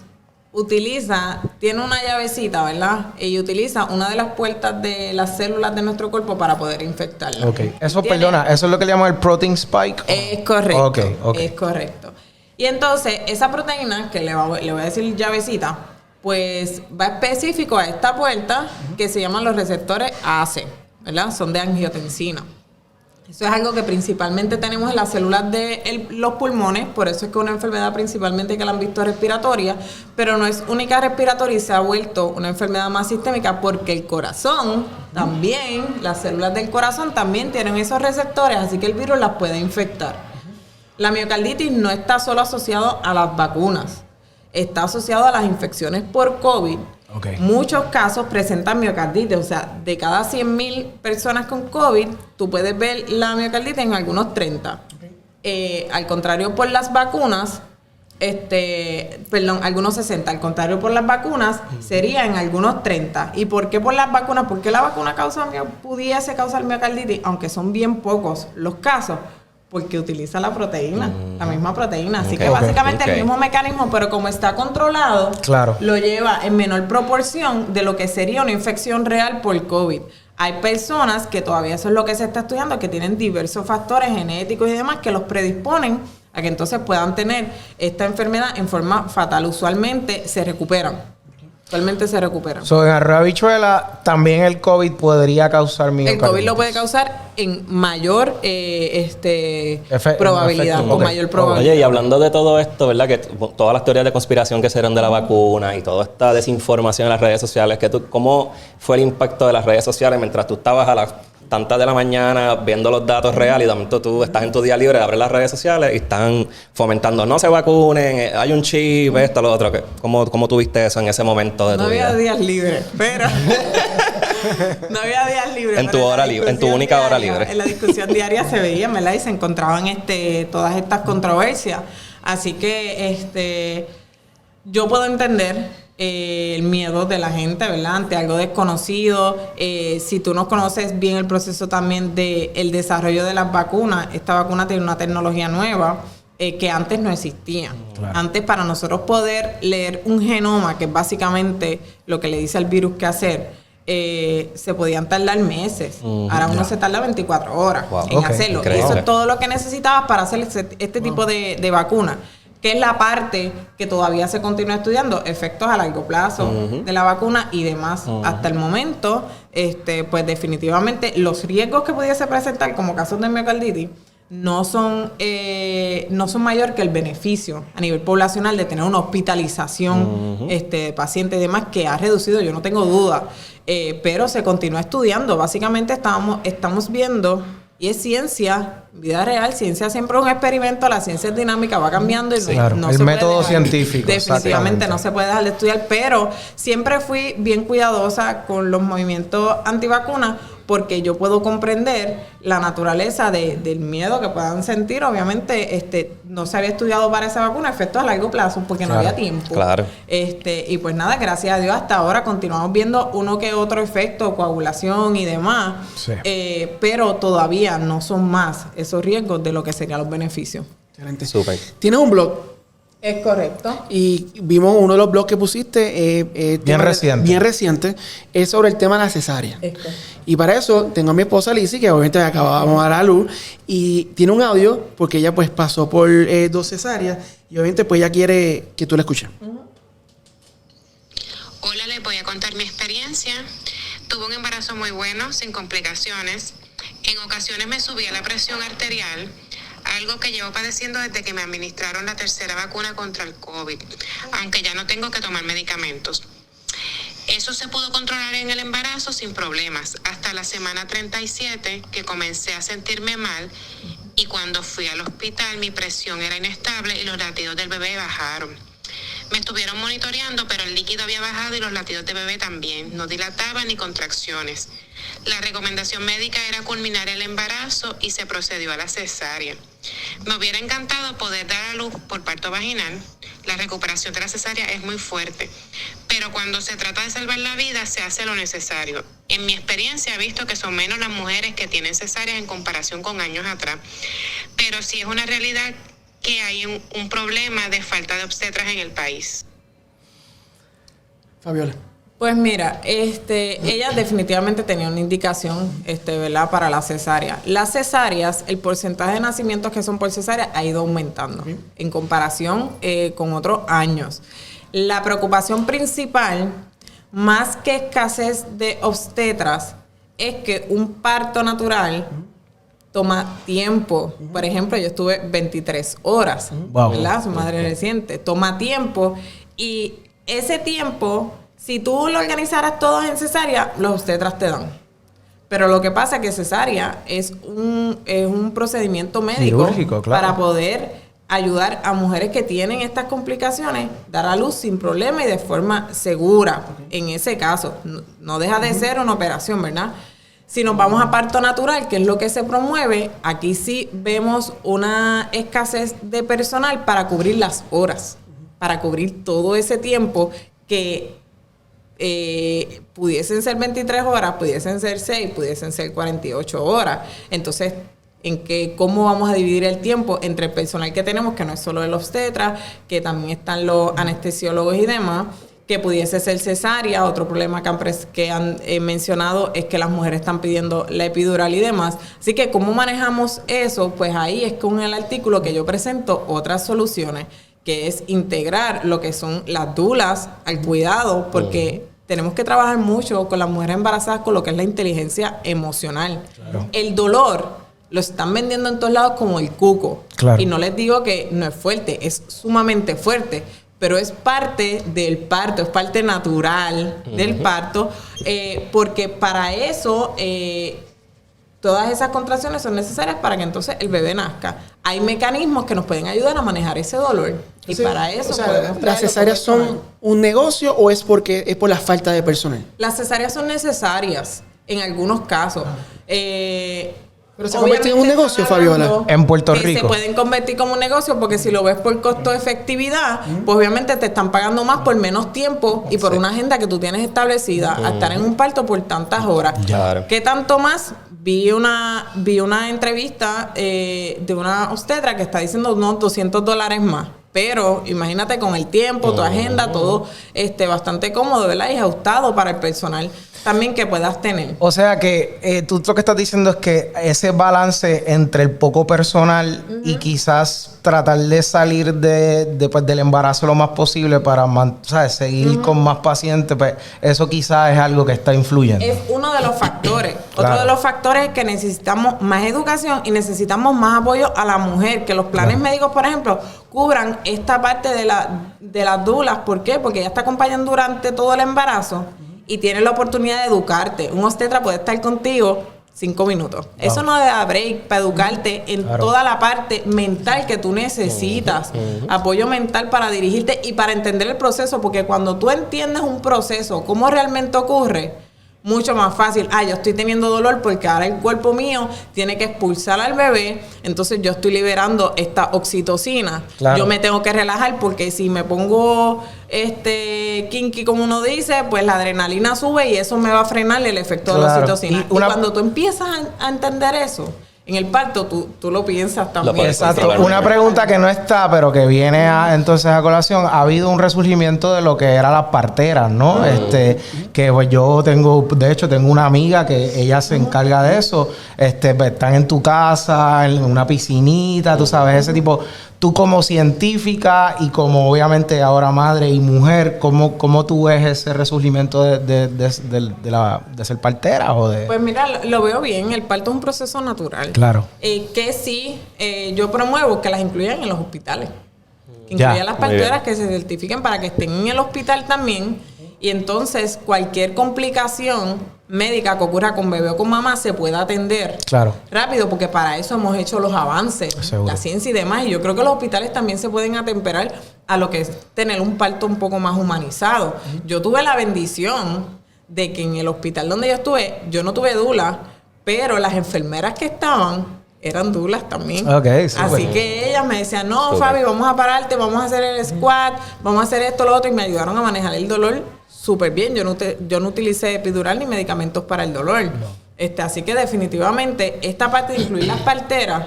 tiene una llavecita, ¿verdad? Y utiliza una de las puertas de las células de nuestro cuerpo para poder infectarla. Ok, eso, perdona, ¿eso es lo que le llaman el protein spike? Es correcto, Ok. es correcto. Y entonces, esa proteína, que le voy a decir llavecita, pues va específico a esta puerta que se llaman los receptores AC, ¿verdad? Son de angiotensina. Eso es algo que principalmente tenemos en las células de los pulmones, por eso es que una enfermedad principalmente que la han visto respiratoria, pero no es única respiratoria y se ha vuelto una enfermedad más sistémica porque el corazón también, las células del corazón también tienen esos receptores, así que el virus las puede infectar. La miocarditis no está solo asociado a las vacunas, está asociado a las infecciones por COVID. Okay. Muchos casos presentan miocarditis, o sea, de cada 100,000 personas con COVID, tú puedes ver la miocarditis en algunos 30. Al contrario, por las vacunas, algunos 60. Al contrario, por las vacunas, sería en algunos 30. ¿Y por qué por las vacunas? Porque la vacuna pudiese causar miocarditis, aunque son bien pocos los casos, porque utiliza la proteína, la misma proteína. Así que básicamente el mismo mecanismo, pero como está controlado, lo lleva en menor proporción de lo que sería una infección real por COVID. Hay personas que todavía eso es lo que se está estudiando, que tienen diversos factores genéticos y demás que los predisponen a que entonces puedan tener esta enfermedad en forma fatal. Usualmente se recuperan. En arroz habichuela, también el COVID podría causar miocarditis. El COVID lo puede causar en mayor probabilidad, con mayor probabilidad. Oye, y hablando de todo esto, ¿verdad? Que todas las teorías de conspiración que se eran de la vacuna y toda esta desinformación en las redes sociales, ¿cómo fue el impacto de las redes sociales mientras tú estabas a las tantas de la mañana viendo los datos reales y de momento tú estás en tu día libre, abres las redes sociales y están fomentando no se vacunen, hay un chip, esto, lo otro? ¿Cómo tuviste eso en ese momento de tu vida? No había días libres, pero... no había días libres. En tu hora libre, en tu única hora libre. En la discusión diaria se veían, ¿verdad? Y se encontraban todas estas controversias. Así que yo puedo entender el miedo de la gente, ¿verdad? Ante algo desconocido. Si tú no conoces bien el proceso también del desarrollo de las vacunas, esta vacuna tiene una tecnología nueva que antes no existía. Claro. Antes, para nosotros poder leer un genoma, que es básicamente lo que le dice al virus qué hacer, se podían tardar meses. Ahora uno se tarda 24 horas en hacerlo. Y eso es todo lo que necesitabas para hacer este tipo de vacuna, que es la parte que todavía se continúa estudiando, efectos a largo plazo de la vacuna y demás. Hasta el momento, pues definitivamente los riesgos que pudiese presentar como casos de miocarditis no son mayor que el beneficio a nivel poblacional de tener una hospitalización de pacientes y demás, que ha reducido, yo no tengo duda, pero se continúa estudiando. Básicamente estamos viendo, y es ciencia, vida real. Ciencia siempre es un experimento, la ciencia es dinámica, va cambiando y no el se método puede científico. Definitivamente no se puede dejar de estudiar, pero siempre fui bien cuidadosa con los movimientos antivacunas, porque yo puedo comprender la naturaleza del miedo que puedan sentir. Obviamente, no se había estudiado para esa vacuna efectos a largo plazo porque no había tiempo. Claro. Y pues nada, gracias a Dios hasta ahora continuamos viendo uno que otro efecto, coagulación y demás. Sí. Pero todavía no son más esos riesgos de lo que serían los beneficios. Excelente. Súper. ¿Tienes un blog? Es correcto. Y vimos uno de los blogs que pusiste. Bien reciente. Es sobre el tema de la cesárea. Y para eso tengo a mi esposa Lizzy, que obviamente acabamos de dar a luz. Y tiene un audio, porque ella pues pasó por 2 cesáreas. Y obviamente pues ella quiere que tú la escuches. Hola, les voy a contar mi experiencia. Tuve un embarazo muy bueno, sin complicaciones. En ocasiones me subía la presión arterial, algo que llevo padeciendo desde que me administraron la 3ª vacuna contra el COVID, aunque ya no tengo que tomar medicamentos. Eso se pudo controlar en el embarazo sin problemas, hasta la semana 37, que comencé a sentirme mal, y cuando fui al hospital mi presión era inestable y los latidos del bebé bajaron. Me estuvieron monitoreando, pero el líquido había bajado y los latidos de bebé también, no dilataban ni contracciones. La recomendación médica era culminar el embarazo y se procedió a la cesárea. Me hubiera encantado poder dar a luz por parto vaginal. La recuperación de la cesárea es muy fuerte, pero cuando se trata de salvar la vida se hace lo necesario. En mi experiencia he visto que son menos las mujeres que tienen cesáreas en comparación con años atrás, pero sí es una realidad que hay un problema de falta de obstetras en el país. Fabiola. Pues mira, ella definitivamente tenía una indicación, ¿verdad?, para la cesárea. Las cesáreas, el porcentaje de nacimientos que son por cesárea ha ido aumentando en comparación con otros años. La preocupación principal, más que escasez de obstetras, es que un parto natural toma tiempo. Por ejemplo, yo estuve 23 horas, ¿verdad? Su madre reciente. Toma tiempo, y ese tiempo, si tú lo organizaras todos en cesárea, los obstetras te dan. Pero lo que pasa es que cesárea es un procedimiento médico quirúrgico, claro, para poder ayudar a mujeres que tienen estas complicaciones, dar a luz sin problema y de forma segura. En ese caso, no deja de ser una operación, ¿verdad? Si nos vamos a parto natural, que es lo que se promueve, aquí sí vemos una escasez de personal para cubrir las horas, para cubrir todo ese tiempo que pudiesen ser 23 horas, pudiesen ser 6, pudiesen ser 48 horas. Entonces, ¿cómo vamos a dividir el tiempo entre el personal que tenemos, que no es solo el obstetra, que también están los anestesiólogos y demás, que pudiese ser cesárea? Otro problema que han mencionado es que las mujeres están pidiendo la epidural y demás. Así que, ¿cómo manejamos eso? Pues ahí es con el artículo que yo presento otras soluciones, que es integrar lo que son las dulas al cuidado, porque tenemos que trabajar mucho con las mujeres embarazadas con lo que es la inteligencia emocional. Claro. El dolor lo están vendiendo en todos lados como el cuco. Claro. Y no les digo que no es fuerte, es sumamente fuerte, pero es parte del parto, es parte natural del parto, porque para eso todas esas contracciones son necesarias para que entonces el bebé nazca. Hay mecanismos que nos pueden ayudar a manejar ese dolor. Y sí, para eso ¿las cesáreas son un negocio o es por la falta de personal? Las cesáreas son necesarias en algunos casos. Pero se convierte en un negocio, Fabiola. En Puerto Rico. Se pueden convertir como un negocio porque si lo ves por costo-efectividad, pues obviamente te están pagando más por menos tiempo y por una agenda que tú tienes establecida a estar en un parto por tantas horas. Claro. ¿Qué tanto más? Vi una entrevista de una obstetra que está diciendo unos $200 más. Pero imagínate con el tiempo, tu agenda, todo bastante cómodo, ¿verdad? Y ajustado para el personal también que puedas tener. O sea que tú lo que estás diciendo es que ese balance entre el poco personal y quizás tratar de salir del embarazo lo más posible para seguir con más pacientes, pues eso quizás es algo que está influyendo. Es uno de los factores. Claro. Otro de los factores es que necesitamos más educación y necesitamos más apoyo a la mujer, que los planes médicos, por ejemplo, cubran esta parte de las dulas. ¿Por qué? Porque ella está acompañando durante todo el embarazo y tiene la oportunidad de educarte. Un obstetra puede estar contigo 5 minutos. Wow. Eso no da break para educarte en toda la parte mental que tú necesitas. Apoyo mental para dirigirte y para entender el proceso, porque cuando tú entiendes un proceso, cómo realmente ocurre, mucho más fácil. Yo estoy teniendo dolor porque ahora el cuerpo mío tiene que expulsar al bebé, entonces yo estoy liberando esta oxitocina. Claro. Yo me tengo que relajar porque si me pongo kinky, como uno dice, pues la adrenalina sube y eso me va a frenar el efecto de la oxitocina. Y cuando tú empiezas a entender eso, en el parto tú lo piensas también. Exacto. Una pregunta que no está, pero que viene entonces a colación. Ha habido un resurgimiento de lo que eran las parteras, ¿no? Que pues yo tengo una amiga que ella se encarga de eso. Pues, están en tu casa, en una piscinita, tú sabes, ese tipo. Tú como científica y como obviamente ahora madre y mujer, ¿cómo tú ves ese resurgimiento de ser partera? Pues mira, lo veo bien. El parto es un proceso natural. Claro. Que sí, yo promuevo que las incluyan en los hospitales. Que incluyan las parteras que se certifiquen para que estén en el hospital también. Y entonces cualquier complicación médica que ocurra con bebé o con mamá se pueda atender rápido, porque para eso hemos hecho los avances, la ciencia y demás. Y yo creo que los hospitales también se pueden atemperar a lo que es tener un parto un poco más humanizado. Yo tuve la bendición de que en el hospital donde yo estuve, yo no tuve dula, pero las enfermeras que estaban eran dulas también. Así que ellas me decían, no, Fabi, vamos a pararte, vamos a hacer el squat, vamos a hacer esto, lo otro, y me ayudaron a manejar el dolor súper bien. Yo no utilicé epidural ni medicamentos para el dolor. No. Así que definitivamente esta parte de incluir las parteras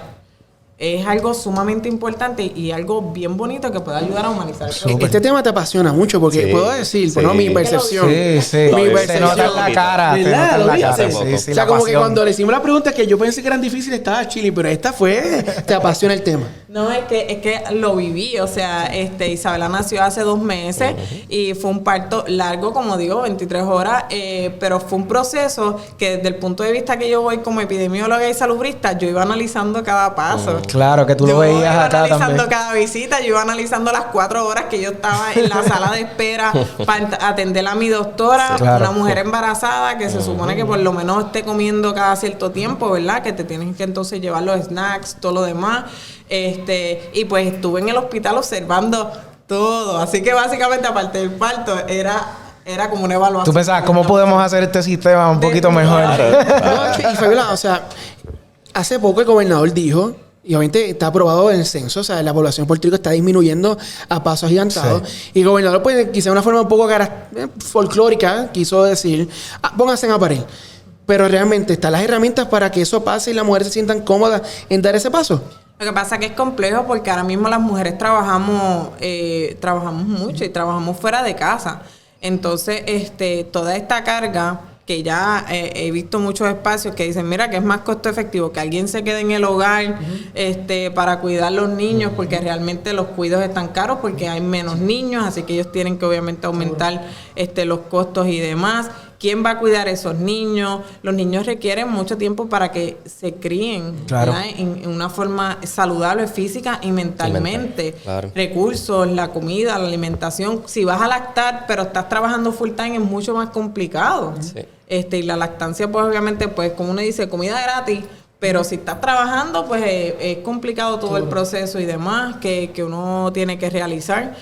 es algo sumamente importante y algo bien bonito que puede ayudar a humanizar el proceso. Este tema te apasiona mucho porque puedo decir, mi percepción. Mi percepción. Te nota en la cara. O sea, como que cuando le hicimos la pregunta que yo pensé que eran difíciles, estaba chile, pero esta te apasiona el tema. No, es que lo viví. O sea, Isabela nació hace 2 meses y fue un parto largo, como digo, 23 horas, pero fue un proceso que desde el punto de vista que yo voy como epidemióloga y salubrista, yo iba analizando cada paso. Claro, que tú lo veías acá también. Yo iba analizando cada visita, yo iba analizando las 4 horas que yo estaba en la sala de espera para atender a mi doctora, una mujer embarazada que se supone que por lo menos esté comiendo cada cierto tiempo, ¿verdad? Que te tienen que entonces llevar los snacks, todo lo demás. Y pues estuve en el hospital observando todo. Así que básicamente, aparte del parto, era era como una evaluación. Tú pensabas, ¿cómo podemos hacer este sistema un poquito mejor? No, y Fabiola, o sea, hace poco el gobernador dijo, y obviamente está aprobado en el censo, o sea, la población de Puerto Rico está disminuyendo a pasos agigantados. Sí. Y el gobernador, pues, quizá de una forma un poco folclórica, quiso decir, pónganse en aparel. Pero realmente están las herramientas para que eso pase y las mujeres se sientan cómodas en dar ese paso. Lo que pasa es que es complejo porque ahora mismo las mujeres trabajamos mucho y trabajamos fuera de casa. Entonces, toda esta carga que ya he visto muchos espacios que dicen, mira, que es más costo efectivo que alguien se quede en el hogar para cuidar a los niños, porque realmente los cuidados están caros porque hay menos niños, así que ellos tienen que obviamente aumentar los costos y demás. ¿Quién va a cuidar a esos niños? Los niños requieren mucho tiempo para que se críen, claro, en una forma saludable física y mentalmente. Claro. Recursos, la comida, la alimentación. Si vas a lactar, pero estás trabajando full time, es mucho más complicado. Sí. Y la lactancia, pues obviamente, pues como uno dice, comida gratis, pero si estás trabajando, pues es complicado todo el proceso y demás que uno tiene que realizar.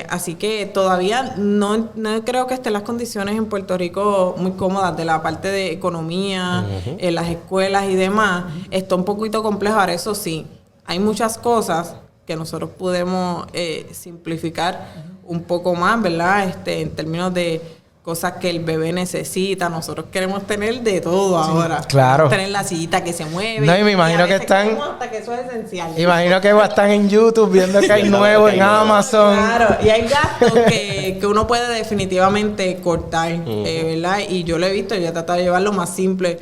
Así que todavía no creo que estén las condiciones en Puerto Rico muy cómodas de la parte de economía, en las escuelas y demás. Está un poquito complejo. Ahora, eso sí, hay muchas cosas que nosotros podemos simplificar un poco más, ¿verdad? En términos de cosas que el bebé necesita. Nosotros queremos tener de todo ahora. Claro. Queremos tener la sillita que se mueve. No, y me imagino que están... hasta que eso es esencial. Imagino que están en YouTube viendo que hay nuevo en Amazon. Claro, y hay gastos que uno puede definitivamente cortar, ¿verdad? Y yo lo he visto, yo he tratado de llevar lo más simple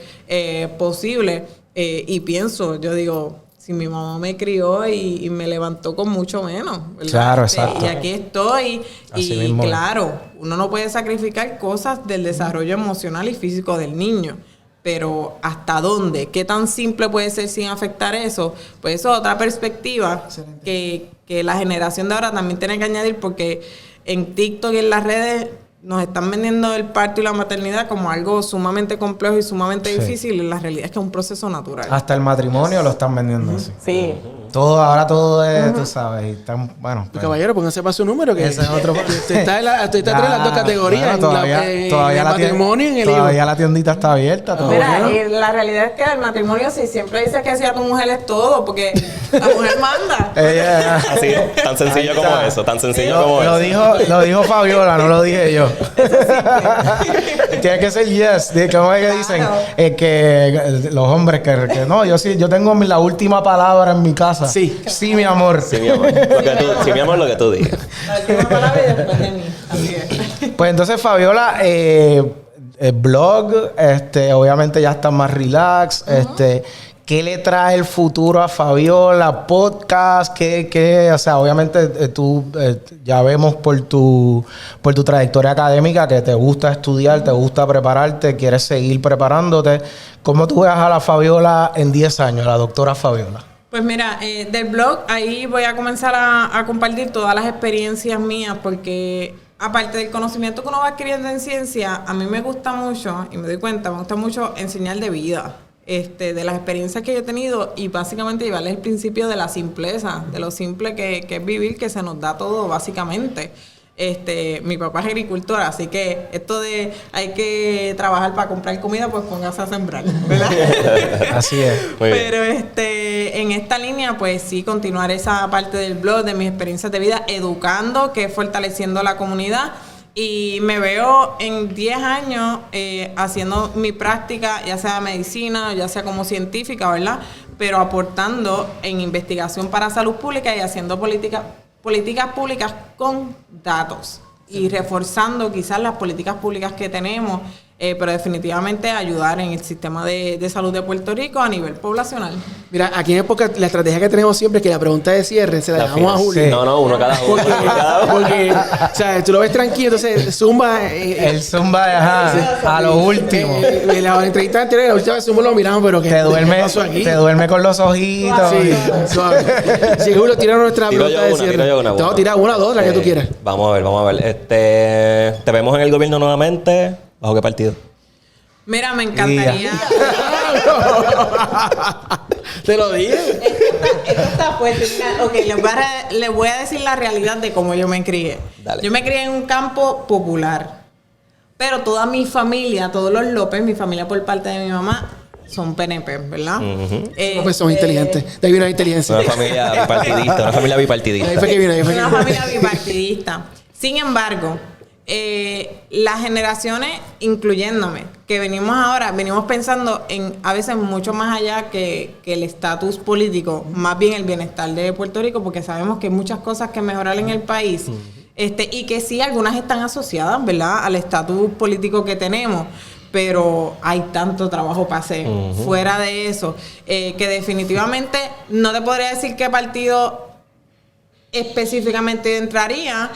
posible. Y pienso, yo digo, si mi mamá me crió y me levantó con mucho menos, ¿verdad? Claro, exacto. Y aquí estoy. Así y mismo. claro, uno no puede sacrificar cosas del desarrollo emocional y físico del niño. Pero ¿hasta dónde? ¿Qué tan simple puede ser sin afectar eso? Pues eso es otra perspectiva que la generación de ahora también tiene que añadir, porque en TikTok y en las redes nos están vendiendo el parto y la maternidad como algo sumamente complejo y sumamente difícil, y la realidad es que es un proceso natural. Hasta el matrimonio lo están vendiendo así. Sí. Ahora todo es, tú sabes, y están, bueno. Pues, caballero, pónganse para su número. Que ese es otro. usted está entre las dos categorías. Bueno, todavía el matrimonio y en el hijo. todavía la tiendita está abierta. Mira, y la realidad es que el matrimonio, sí, siempre dice que si a tu mujer es todo, porque la mujer manda. Así es, tan sencillo como eso, tan sencillo como Lo eso. dijo Fabiola, no lo dije yo. Tiene que ser yes. ¿Cómo es que dicen? Que los hombres que no, yo tengo la última palabra en mi casa. Sí, mi amor. Sí, mi amor. Sí, mi amor, lo que tú digas. La última palabra y después de mí. Así es. Pues entonces, Fabiola, el blog, obviamente ya está más relax. ¿Qué le trae el futuro a Fabiola? ¿Podcast? O sea, obviamente tú ya vemos por tu trayectoria académica que te gusta estudiar, te gusta prepararte, quieres seguir preparándote. ¿Cómo tú ves a la Fabiola en 10 años, la doctora Fabiola? Pues mira, del blog ahí voy a comenzar a compartir todas las experiencias mías, porque aparte del conocimiento que uno va adquiriendo en ciencia, a mí me gusta mucho, y me doy cuenta, me gusta mucho enseñar de vida. De las experiencias que yo he tenido, y básicamente llevarles el principio de la simpleza, de lo simple que es vivir, que se nos da todo básicamente. Mi papá es agricultor, así que esto de hay que trabajar para comprar comida, pues póngase a sembrar, ¿verdad? Así es. Pero en esta línea, pues sí, continuar esa parte del blog, de mis experiencias de vida, educando, que es fortaleciendo la comunidad. Y me veo en 10 años haciendo mi práctica, ya sea medicina, ya sea como científica, ¿verdad? Pero aportando en investigación para salud pública y haciendo políticas públicas con datos. Y reforzando quizás las políticas públicas que tenemos, pero definitivamente ayudar en el sistema de salud de Puerto Rico a nivel poblacional. Mira, aquí en época la estrategia que tenemos siempre es que la pregunta de cierre se la dejamos a Julio. Sí. No, uno cada uno. Porque, o sea, tú lo ves tranquilo, entonces zumba. El zumba, a lo último. En la entrevista anterior, la última vez zumba lo miramos, pero que Te pasó aquí. duerme con los ojitos. Sí, suave. Sí, Julio, tira nuestra Tiro pregunta de cierre. No, tira una, dos, la que tú quieras. Vamos a ver. ¿Te vemos en el gobierno nuevamente? ¿Bajo qué partido? Mira, me encantaría. Te lo dije. Esto está fuerte. Ok, les voy a decir la realidad de cómo yo me crié. Dale. Yo me crié en un campo popular. Pero toda mi familia, todos los López, mi familia por parte de mi mamá, son PNP, ¿verdad? Pues son inteligentes. De ahí viene la inteligencia. Una familia bipartidista, una familia bipartidista. Ahí fue que viene, Una familia bipartidista. Sin embargo, las generaciones, incluyéndome, que venimos ahora, venimos pensando en a veces mucho más allá que el estatus político, más bien el bienestar de Puerto Rico, porque sabemos que hay muchas cosas que mejorar en el país. Y que sí, algunas están asociadas, ¿verdad?, al estatus político que tenemos, pero hay tanto trabajo para hacer. Fuera de eso, que definitivamente no te podría decir qué partido específicamente entraría.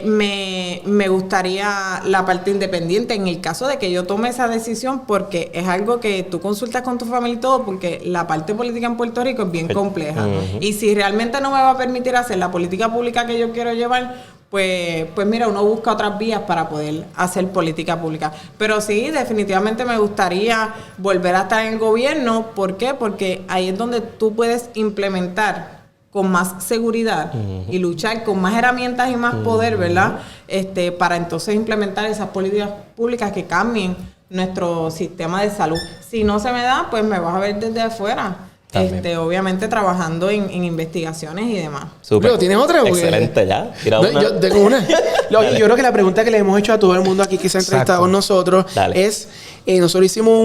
Me gustaría la parte independiente en el caso de que yo tome esa decisión, porque es algo que tú consultas con tu familia y todo, porque la parte política en Puerto Rico es bien compleja. Y si realmente no me va a permitir hacer la política pública que yo quiero llevar, pues mira, uno busca otras vías para poder hacer política pública. Pero sí, definitivamente me gustaría volver a estar en el gobierno. ¿Por qué? Porque ahí es donde tú puedes implementar con más seguridad y luchar con más herramientas y más poder, ¿verdad? Para entonces implementar esas políticas públicas que cambien nuestro sistema de salud. Si no se me da, pues me vas a ver desde afuera. Obviamente trabajando en investigaciones y demás. Súper. ¿Tienes otra? Excelente, ya. No, yo tengo una. Yo creo que la pregunta que le hemos hecho a todo el mundo aquí que se ha entrevistado con nosotros es, nosotros hicimos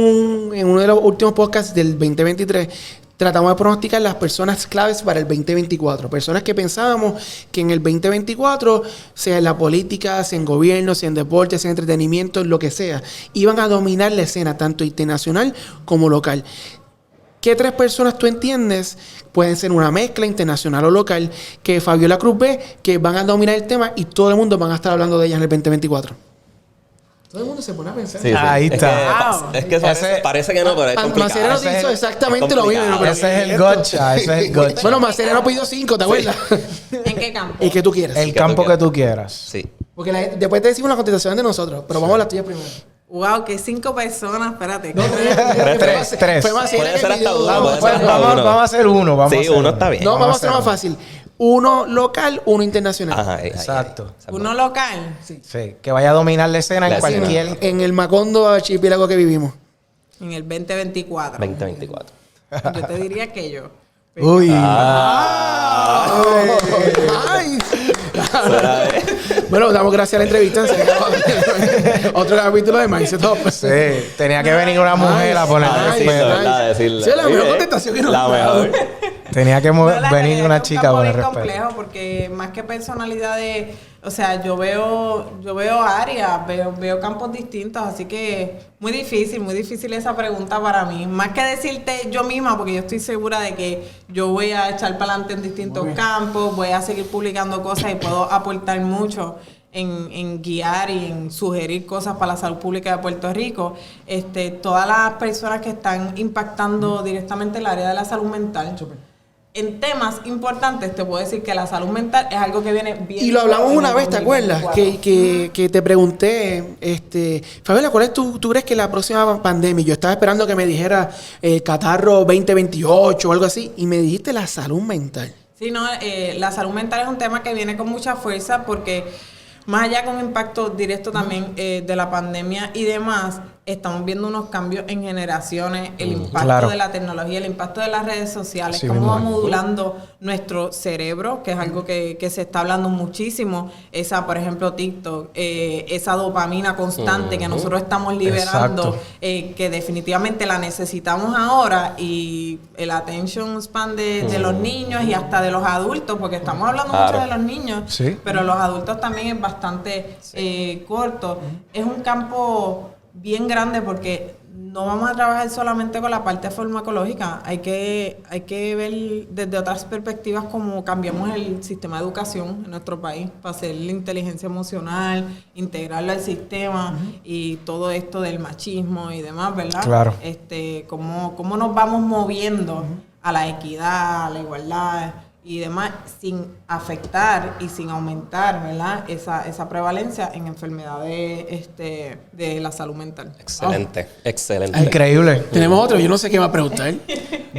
en uno de los últimos podcasts del 2023, tratamos de pronosticar las personas claves para el 2024. Personas que pensábamos que en el 2024, sea en la política, sea en gobierno, sea en deporte, sea en entretenimiento, lo que sea, iban a dominar la escena, tanto internacional como local. ¿Qué 3 personas tú entiendes? Pueden ser una mezcla internacional o local, que Fabiola Cruz ve que van a dominar el tema y todo el mundo van a estar hablando de ellas en el 2024. Todo el mundo se pone a pensar. Sí, sí. Ahí está. Es que parece que no, pero es complicado. Macerano hizo exactamente lo mismo. Pero Ese es el gotcha. Bueno, Macerano pidió 5, ¿te acuerdas? ¿En qué campo? El que tú quieras. El campo que tú quieras. Sí. Porque después te decimos la contestación de nosotros, pero vamos a la tuya primero. Wow, que 5 personas, espérate. Tres. Fue más Puede ser hasta uno. Vamos a hacer uno. Uno está bien. No, vamos a hacer más fácil. Uno local, uno internacional. Ajá, Exacto. Uno local. Sí, que vaya a dominar la escena en cualquier... En el Macondo archipiélago que vivimos. En el 2024. 2024. Yo te diría que yo. Uy. Ay. Bueno, damos gracias a la entrevista. Otro capítulo de Mindset Hub. Sí, tenía que venir una mujer a poner respeto. Sí, la mejor contestación que nos La ha dado. mejor. Tenía que venir una chica a poner respeto. Es respeto. complejo porque más que personalidades, o sea, yo veo áreas, veo campos distintos, así que muy difícil esa pregunta para mí. Más que decirte yo misma, porque yo estoy segura de que yo voy a echar para adelante en distintos campos, voy a seguir publicando cosas y puedo aportar mucho en guiar y en sugerir cosas para la salud pública de Puerto Rico. Todas las personas que están impactando directamente el área de la salud mental. En temas importantes te puedo decir que la salud mental es algo que viene bien. Y lo hablamos una vez, ¿te acuerdas? Que te pregunté, Fabiola, ¿cuál es tú crees que la próxima pandemia? Yo estaba esperando que me dijera catarro 2028 o algo así, y me dijiste la salud mental. Sí, no, la salud mental es un tema que viene con mucha fuerza porque más allá con un impacto directo también de la pandemia y demás, estamos viendo unos cambios en generaciones, el impacto de la tecnología, el impacto de las redes sociales, cómo va modulando nuestro cerebro, que es algo que se está hablando muchísimo, por ejemplo, TikTok, esa dopamina constante que nosotros estamos liberando, que definitivamente la necesitamos ahora, y el attention span de los niños y hasta de los adultos, porque estamos hablando mucho de los niños, pero los adultos también es bastante corto. Es un campo bien grande porque no vamos a trabajar solamente con la parte farmacológica, hay que ver desde otras perspectivas cómo cambiamos el sistema de educación en nuestro país para hacer la inteligencia emocional, integrarla al sistema y todo esto del machismo y demás, ¿verdad? Claro. Cómo nos vamos moviendo a la equidad, a la igualdad y demás, sin afectar y sin aumentar, ¿verdad?, esa prevalencia en enfermedades de la salud mental. Excelente. Increíble. Tenemos otro, yo no sé qué va a preguntar.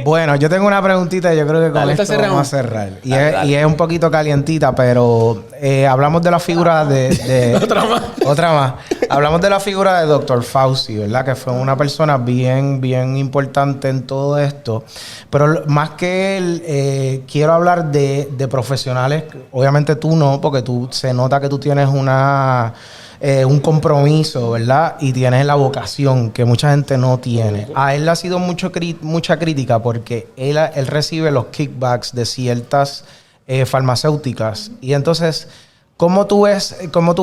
Bueno, yo tengo una preguntita y yo creo que con esto vamos a cerrar. Y es un poquito calientita, pero hablamos de la figura de... Otra más. Otra más. Hablamos de la figura de Dr. Fauci, ¿verdad? Que fue una persona bien importante en todo esto. Pero más que él, quiero hablar de profesionales. Obviamente tú no, porque se nota que tú tienes un compromiso, ¿verdad? Y tienes la vocación que mucha gente no tiene. A él le ha sido mucha crítica porque él recibe los kickbacks de ciertas farmacéuticas. Y entonces, ¿cómo tú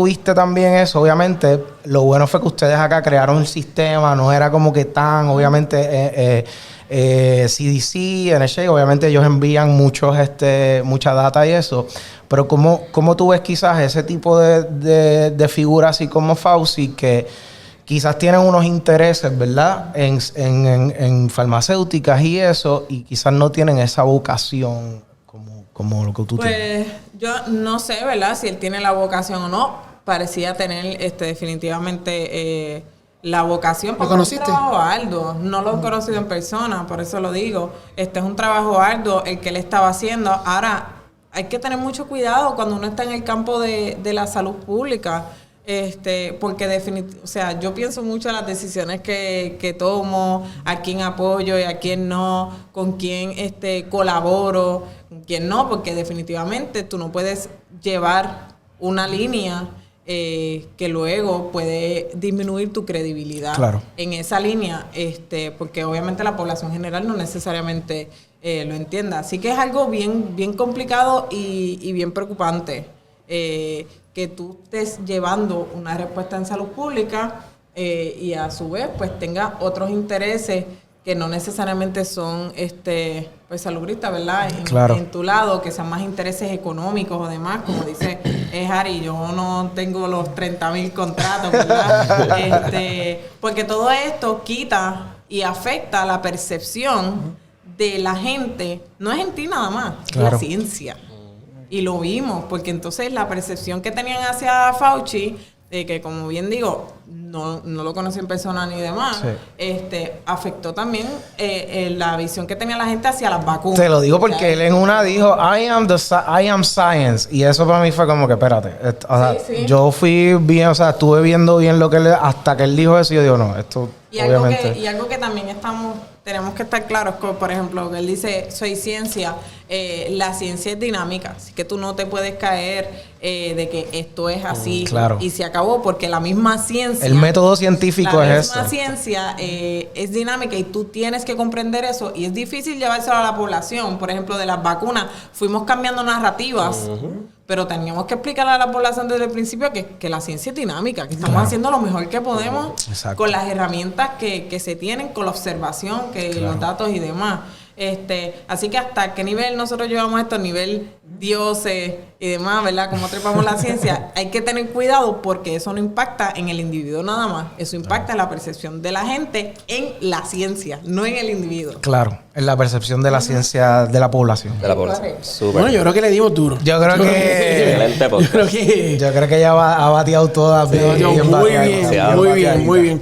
viste también eso? Obviamente, lo bueno fue que ustedes acá crearon un sistema, no era como que tan, obviamente, CDC, NHA, obviamente ellos envían mucha data y eso. Pero ¿cómo tú ves quizás ese tipo de figuras así como Fauci que quizás tienen unos intereses, ¿verdad? En farmacéuticas y eso, y quizás no tienen esa vocación como lo que tú tienes? Pues yo no sé, ¿verdad? Si él tiene la vocación o no. Parecía tener definitivamente la vocación. ¿Lo conociste? Es un trabajo arduo. No lo he conocido en persona, por eso lo digo. Es un trabajo arduo el que él estaba haciendo. Ahora, hay que tener mucho cuidado cuando uno está en el campo de la salud pública. Porque o sea, yo pienso mucho en las decisiones que tomo, a quién apoyo y a quién no, con quién colaboro, con quién no, porque definitivamente tú no puedes llevar una línea que luego puede disminuir tu credibilidad en esa línea, porque obviamente la población general no necesariamente lo entienda. Así que es algo bien complicado y bien preocupante. Que tú estés llevando una respuesta en salud pública y a su vez pues tenga otros intereses que no necesariamente son pues salubristas, ¿verdad? En tu lado, que sean más intereses económicos o demás, como dice Harry, yo no tengo los 30,000 contratos, ¿verdad? Porque todo esto quita y afecta la percepción de la gente, no es en ti nada más, es la ciencia. Y lo vimos, porque entonces la percepción que tenían hacia Fauci, que como bien digo, no lo conocí en persona ni demás, afectó también la visión que tenía la gente hacia las vacunas. Te lo digo porque él en una dijo, I am science. Y eso para mí fue como que, espérate. Yo fui bien, estuve viendo bien lo que hasta que él dijo eso, y yo digo, no, esto obviamente... Algo que también tenemos que estar claros, por ejemplo, que él dice, soy ciencia. La ciencia es dinámica, así que tú no te puedes caer de que esto es así y se acabó, porque la misma ciencia... El método científico es eso. La misma ciencia es dinámica y tú tienes que comprender eso, y es difícil llevárselo a la población. Por ejemplo, de las vacunas, fuimos cambiando narrativas, pero teníamos que explicarle a la población desde el principio que la ciencia es dinámica, que estamos haciendo lo mejor que podemos con las herramientas que se tienen, con la observación, los datos y demás. Así que hasta qué nivel nosotros llevamos esto, nivel dioses y demás, ¿verdad? Como trepamos la ciencia, hay que tener cuidado, porque eso no impacta en el individuo nada más, eso impacta en la percepción de la gente en la ciencia, no en el individuo. Claro, en la percepción de la ciencia de la población. De la población. Súper. Bueno, yo creo que le dimos duro. Yo creo que... Excelente podcast. Yo creo que ella ha bateado todas muy bien.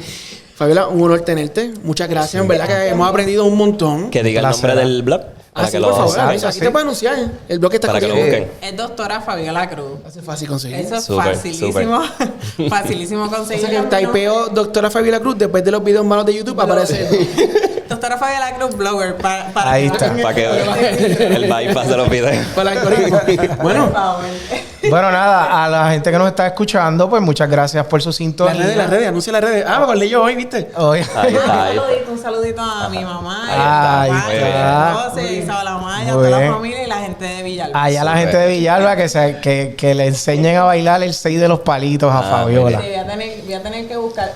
Fabiola, un honor tenerte. Muchas gracias. En verdad que hemos aprendido un montón. Que diga el nombre del blog. Para que por lo favor. Aquí te puedo anunciar. El blog que está para que lo busquen. Es doctora Fabiola Cruz. Hace fácil conseguir. Eso es facilísimo. Facilísimo conseguir. O sea, que typeo doctora Fabiola Cruz, después de los videos malos de YouTube aparece. Doctora Fabiola Cruz, blogger. Ahí está. Para que el bypass de los videos. Para el algoritmo. Bueno, nada, a la gente que nos está escuchando, pues muchas gracias por su sintonía. Las redes, anuncia las redes. Me acordé yo hoy, ¿viste? Hoy. Un saludito a mi mamá, a José, Isabela Maya, a toda la familia y la gente de Villalba. Allá la gente de Villalba que le enseñen a bailar el 6 de los palitos a Fabiola. Sí, voy a tener que buscar.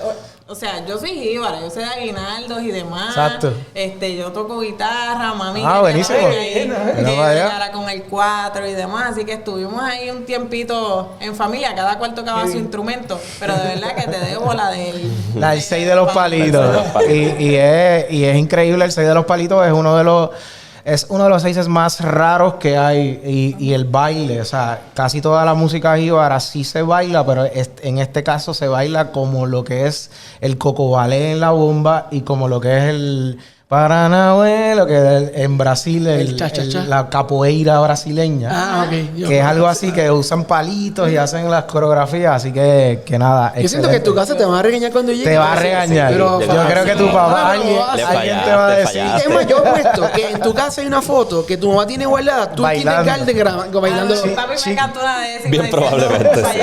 O sea, yo soy jíbara, yo soy de aguinaldos y demás. Exacto. Yo toco guitarra, mami. Buenísimo. Ahora con el 4 y demás. Así que estuvimos ahí un tiempito en familia. Cada cual tocaba su instrumento. Pero de verdad que te debo la del 6 de los palitos. Y es increíble. El 6 de los palitos es uno de los 6 más raros que hay. Y el baile, o sea, casi toda la música jíbara sí se baila, pero en este caso se baila como lo que es el coco ballet en la bomba y como lo que es Paranauê, lo que en Brasil, El cha-cha-cha. la capoeira brasileña. Ah, ok. Que es algo así que usan palitos y hacen las coreografías. Así que nada. Yo siento que en tu casa te van a regañar cuando llegues. te va a regañar. Pero, yo creo que tu papá, no, no, alguien te va a le decir. fallaste. Es más, yo apuesto que en tu casa hay una foto que tu mamá tiene guardada, tú Bailando. tienes Garden bailando. Ah, papi me cantó una de esas. Bien probablemente, sí.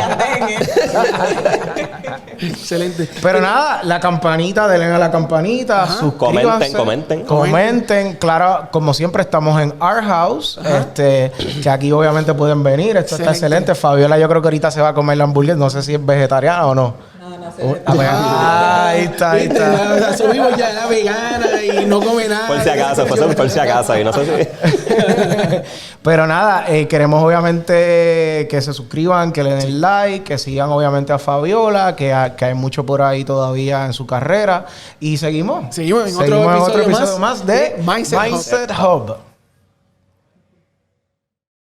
Excelente. Pero nada, la campanita, denle a la campanita, suscríbanse. Comenten. Claro, como siempre estamos en Our House, que aquí obviamente pueden venir. Esto está excelente. Fabiola, yo creo que ahorita se va a comer la hamburguesa. No sé si es vegetariana o no. No sé. Ahí está. La subimos ya, era vegana y no come nada. Por si acaso, por si acaso. Y no sé si... Pero nada, queremos obviamente que se suscriban, que le den like, que sigan obviamente a Fabiola, que hay mucho por ahí todavía en su carrera. Y seguimos. Seguimos en otro episodio más más de Mindset Mindset Hub.